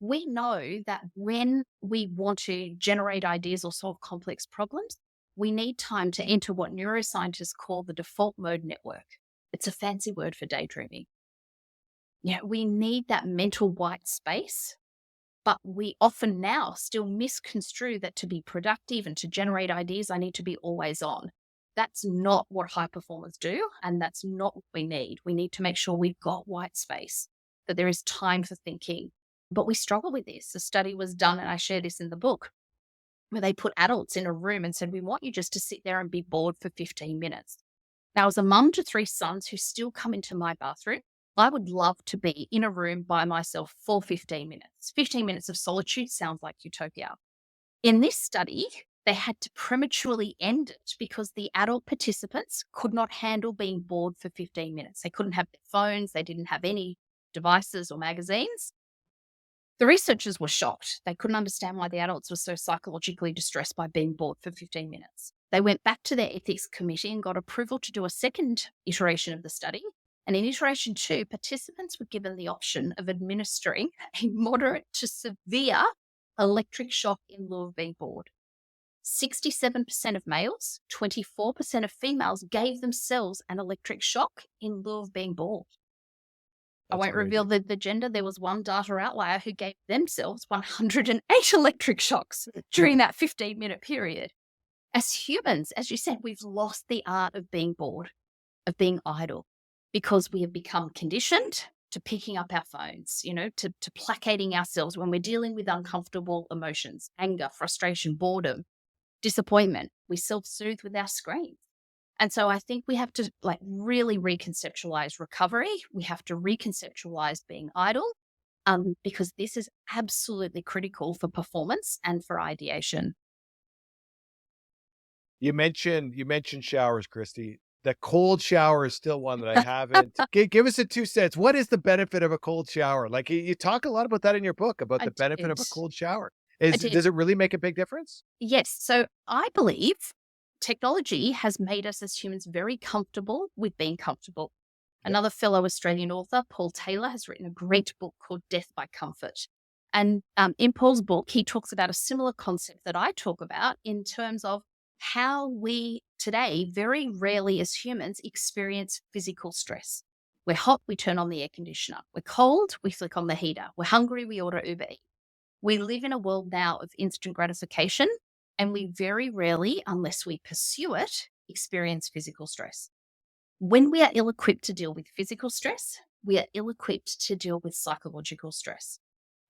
We know that when we want to generate ideas or solve complex problems, we need time to enter what neuroscientists call the default mode network. It's a fancy word for daydreaming. Yeah, we need that mental white space, but we often now still misconstrue that to be productive and to generate ideas, I need to be always on. That's not what high performers do, and that's not what we need. We need to make sure we've got white space, that there is time for thinking. But we struggle with this. A study was done, and I share this in the book, where they put adults in a room and said, we want you just to sit there and be bored for 15 minutes. Now, as a mum to three sons who still come into my bathroom, I would love to be in a room by myself for 15 minutes. 15 minutes of solitude sounds like utopia. In this study, they had to prematurely end it because the adult participants could not handle being bored for 15 minutes. They couldn't have their phones, they didn't have any devices or magazines. The researchers were shocked. They couldn't understand why the adults were so psychologically distressed by being bored for 15 minutes. They went back to their ethics committee and got approval to do a second iteration of the study. And in iteration two, participants were given the option of administering a moderate to severe electric shock in lieu of being bored. 67% of males, 24% of females gave themselves an electric shock in lieu of being bored. I That's won't reveal crazy. the gender. There was one data outlier who gave themselves 108 electric shocks during that 15-minute period. As humans, as you said, we've lost the art of being bored, of being idle, because we have become conditioned to picking up our phones, to placating ourselves when we're dealing with uncomfortable emotions, anger, frustration, boredom, disappointment. We self-soothe with our screens. And so I think we have to really reconceptualize recovery. We have to reconceptualize being idle, because this is absolutely critical for performance and for ideation. You mentioned showers, Christy. The cold shower is still one that I haven't. Give us a 2 cents. What is the benefit of a cold shower? Like, you talk a lot about that in your book, about I the benefit did. of a cold shower. I Is did. does it really make a big difference? Yes. So I believe technology has made us as humans very comfortable with being comfortable. Yep. Another fellow Australian author, Paul Taylor, has written a great book called Death by Comfort. And in Paul's book, he talks about a similar concept that I talk about in terms of how we today very rarely as humans experience physical stress. We're hot, we turn on the air conditioner. We're cold, we flick on the heater. We're hungry, we order Uber Eats. We live in a world now of instant gratification, and we very rarely, unless we pursue it, experience physical stress. When we are ill equipped to deal with physical stress, we are ill equipped to deal with psychological stress.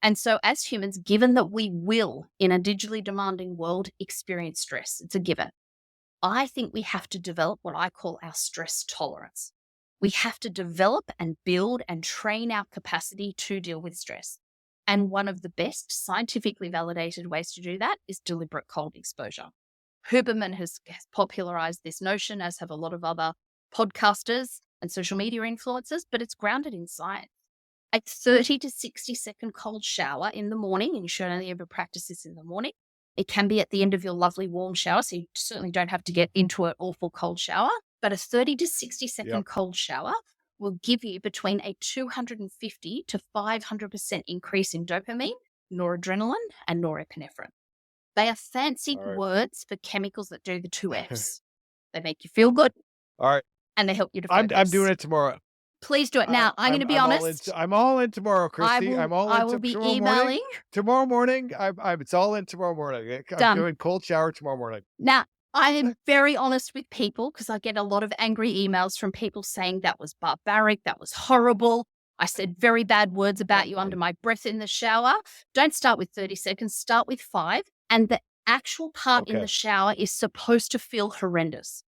And so, as humans, given that we will, in a digitally demanding world, experience stress, it's a given. I think we have to develop what I call our stress tolerance. We have to develop and build and train our capacity to deal with stress. And one of the best scientifically validated ways to do that is deliberate cold exposure. Huberman has popularized this notion, as have a lot of other podcasters and social media influencers, but it's grounded in science. A 30 to 60-second cold shower in the morning, and you should only ever practice this in the morning. It can be at the end of your lovely warm shower, so you certainly don't have to get into an awful cold shower. But a 30 to 60-second Yep. cold shower will give you between a 250 to 500% increase in dopamine, noradrenaline, and norepinephrine. They are fancy All right. words for chemicals that do the two Fs. They make you feel good All right. and they help you to I'm doing focus. it tomorrow. Please do it. Now, I'm going to be honest. I'm all in tomorrow, Kristy. I'm all I in will be tomorrow morning. emailing. Tomorrow morning, I'm it's all in tomorrow morning. I'm Done. doing cold shower tomorrow morning. Now, I am very honest with people because I get a lot of angry emails from people saying that was barbaric, that was horrible. I said very bad words about you under my breath in the shower. Don't start with 30 seconds, start with 5. And the actual part in the Okay. shower is supposed to feel horrendous.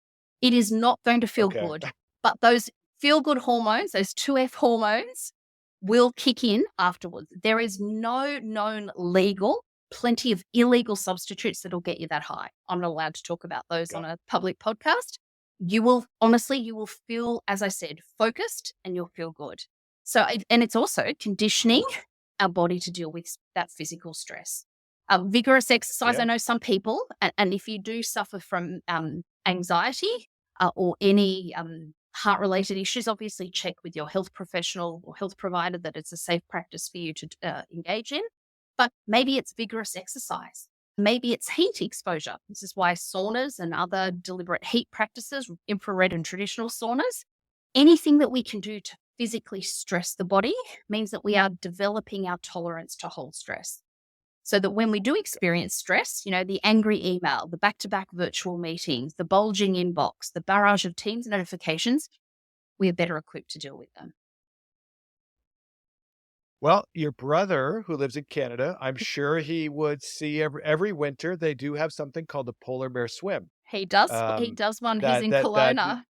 It is not going to feel Okay. good. But those feel good hormones, those 2F hormones, will kick in afterwards. There is no known legal, plenty of illegal substitutes that'll get you that high. I'm not allowed to talk about those on Got a public podcast. You will, honestly, you will feel, as I said, focused and you'll feel good. So, and it's also conditioning our body to deal with that physical stress. Vigorous exercise. I Yeah. know some people, and if you do suffer from anxiety or any heart related issues, obviously check with your health professional or health provider that it's a safe practice for you to engage in. But maybe it's vigorous exercise. Maybe it's heat exposure. This is why saunas and other deliberate heat practices, infrared and traditional saunas, anything that we can do to physically stress the body means that we are developing our tolerance to hold stress. So that when we do experience stress, the angry email, the back-to-back virtual meetings, the bulging inbox, the barrage of Teams notifications, we are better equipped to deal with them. Well, your brother who lives in Canada, I'm sure he would see every winter, they do have something called the polar bear swim. He does. He Um, does one. He's that in that that Kelowna.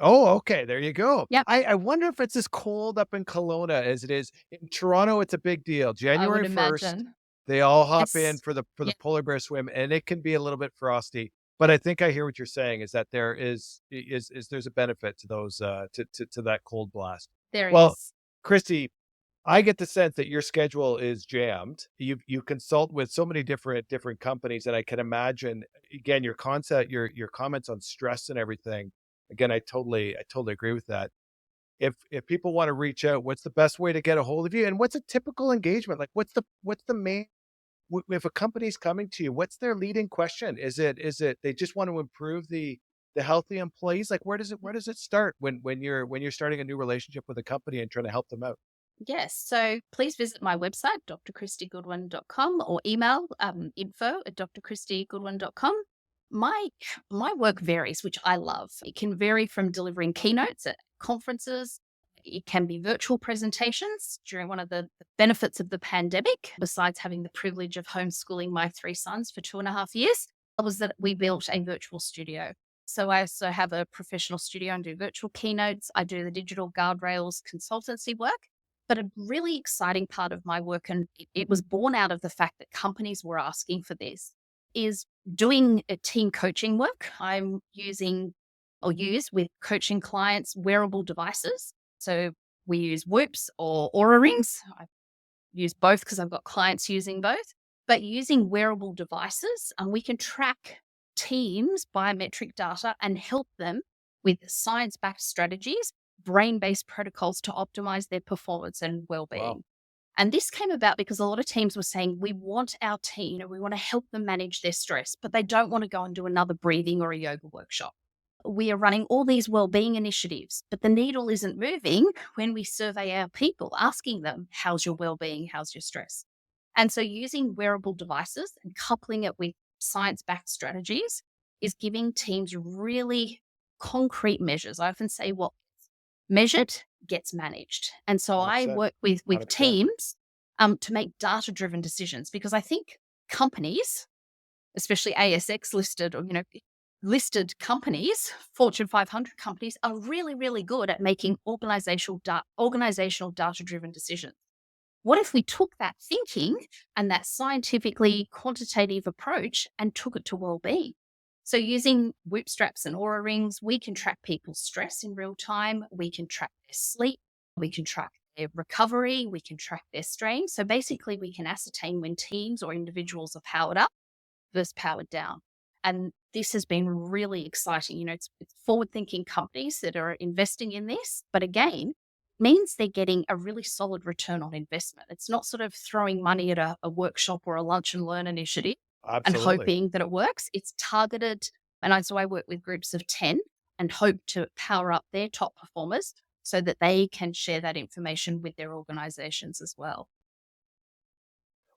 Oh, okay, there you go. Yep, I wonder if it's as cold up in Kelowna as it is in Toronto. It's a big deal. I would January 1st, imagine. they all hop in Yes. for the Yeah. polar bear swim, and it can be a little bit frosty. But I think I hear what you're saying is that there is there's a benefit to those to that cold blast. There Well, is. Kristy, I get the sense that your schedule is jammed. You consult with so many different companies, and I can imagine again your concept, your comments on stress and everything. Again, I totally agree with that. If people want to reach out, what's the best way to get a hold of you? And what's a typical engagement? Like what's the main if a company's coming to you, what's their leading question? Is it they just want to improve the healthy employees? Like where does it start when you're starting a new relationship with a company and trying to help them out? Yes. So please visit my website, drkristygoodwin.com, or email info@drkristygoodwin.com. My work varies, which I love. It can vary from delivering keynotes at conferences. It can be virtual presentations during one of the benefits of the pandemic, besides having the privilege of homeschooling my 3 sons for 2.5 years, was that we built a virtual studio. So I also have a professional studio and do virtual keynotes. I do the digital guardrails consultancy work. But a really exciting part of my work, and it was born out of the fact that companies were asking for this, is doing a team coaching work. I'm using I'll use with coaching clients wearable devices. So we use Whoops or Aura Rings. I use both because I've got clients using both, but using wearable devices, and we can track teams' biometric data and help them with science backed strategies, brain based protocols to optimize their performance and well Wow. being. And this came about because a lot of teams were saying, we want our team, we want to help them manage their stress, but they don't want to go and do another breathing or a yoga workshop. We are running all these well-being initiatives, but the needle isn't moving when we survey our people, asking them, how's your well-being? How's your stress? And so using wearable devices and coupling it with science-backed strategies is giving teams really concrete measures. I often say what measured gets managed. And so I 100%. work with 100%. teams to make data-driven decisions, because I think companies, especially ASX listed or listed companies, Fortune 500 companies, are really, really good at making organizational data-driven decisions. What if we took that thinking and that scientifically quantitative approach and took it to well-being? So using Whoop straps and Aura rings, we can track people's stress in real time. We can track their sleep. We can track their recovery. We can track their strain. So basically, we can ascertain when teams or individuals are powered up versus powered down. And this has been really exciting. It's forward-thinking companies that are investing in this, but again, means they're getting a really solid return on investment. It's not sort of throwing money at a workshop or a lunch and learn initiative and Absolutely. hoping that it works. It's targeted. So I work with groups of 10 and hope to power up their top performers so that they can share that information with their organizations as well.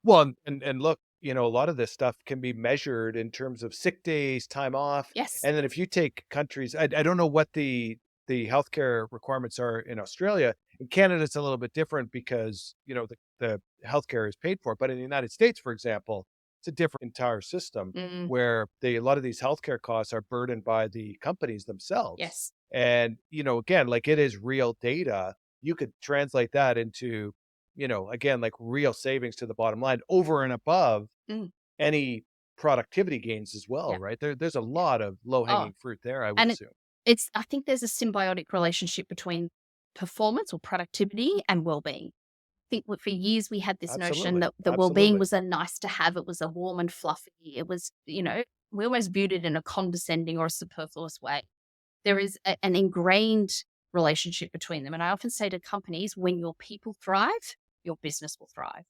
Well, and look, a lot of this stuff can be measured in terms of sick days, time off, Yes. and then if you take countries, I don't know what the healthcare requirements are in Australia. In Canada, it's a little bit different because the healthcare is paid for. But in the United States, for example, it's a different entire system Mm, where a lot of these healthcare costs are burdened by the companies themselves. yes. And again, like it is real data. You could translate that into again, like real savings to the bottom line over and above Mm, any productivity gains as well, yeah. right? There's a Yeah. lot of low Oh, hanging fruit there, I would and assume. I think there's a symbiotic relationship between performance or productivity and well-being. I think for years we had this notion Absolutely. that well-being Absolutely. was a nice to have. It was a warm and fluffy. It was, we almost viewed it in a condescending or a superfluous way. There is an ingrained relationship between them. And I often say to companies, when your people thrive, your business will thrive.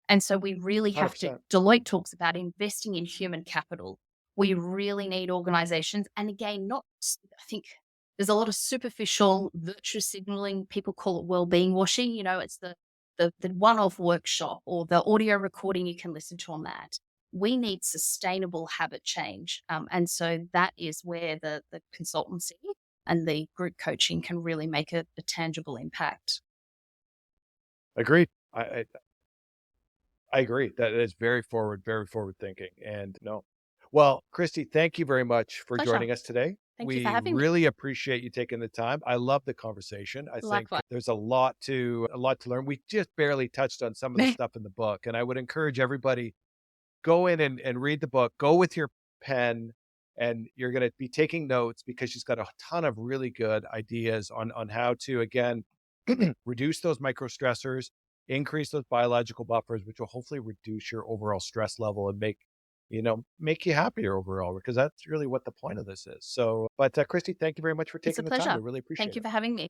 And so we really have to, 100%. Deloitte talks about investing in human capital. We really need organizations. And again, I think there's a lot of superficial virtue signaling. People call it well-being washing. It's the one-off workshop or the audio recording you can listen to on that. We need sustainable habit change. And so that is where the consultancy and the group coaching can really make a tangible impact. Agreed. I agree. That is very forward thinking. And no. Well, Christy, thank you very much for Pleasure. joining us today. Thank you for We having me. really appreciate you taking the time. I love the conversation. I think Likewise. there's a lot to learn. We just barely touched on some of the stuff in the book. And I would encourage everybody, go in and read the book, go with your pen, and you're going to be taking notes because she's got a ton of really good ideas on how to, again, reduce those micro stressors, increase those biological buffers, which will hopefully reduce your overall stress level and make you happier overall, because that's really what the point of this is. So, but Christy, thank you very much for It's a taking the time. I pleasure. really Thank appreciate you it. for having me.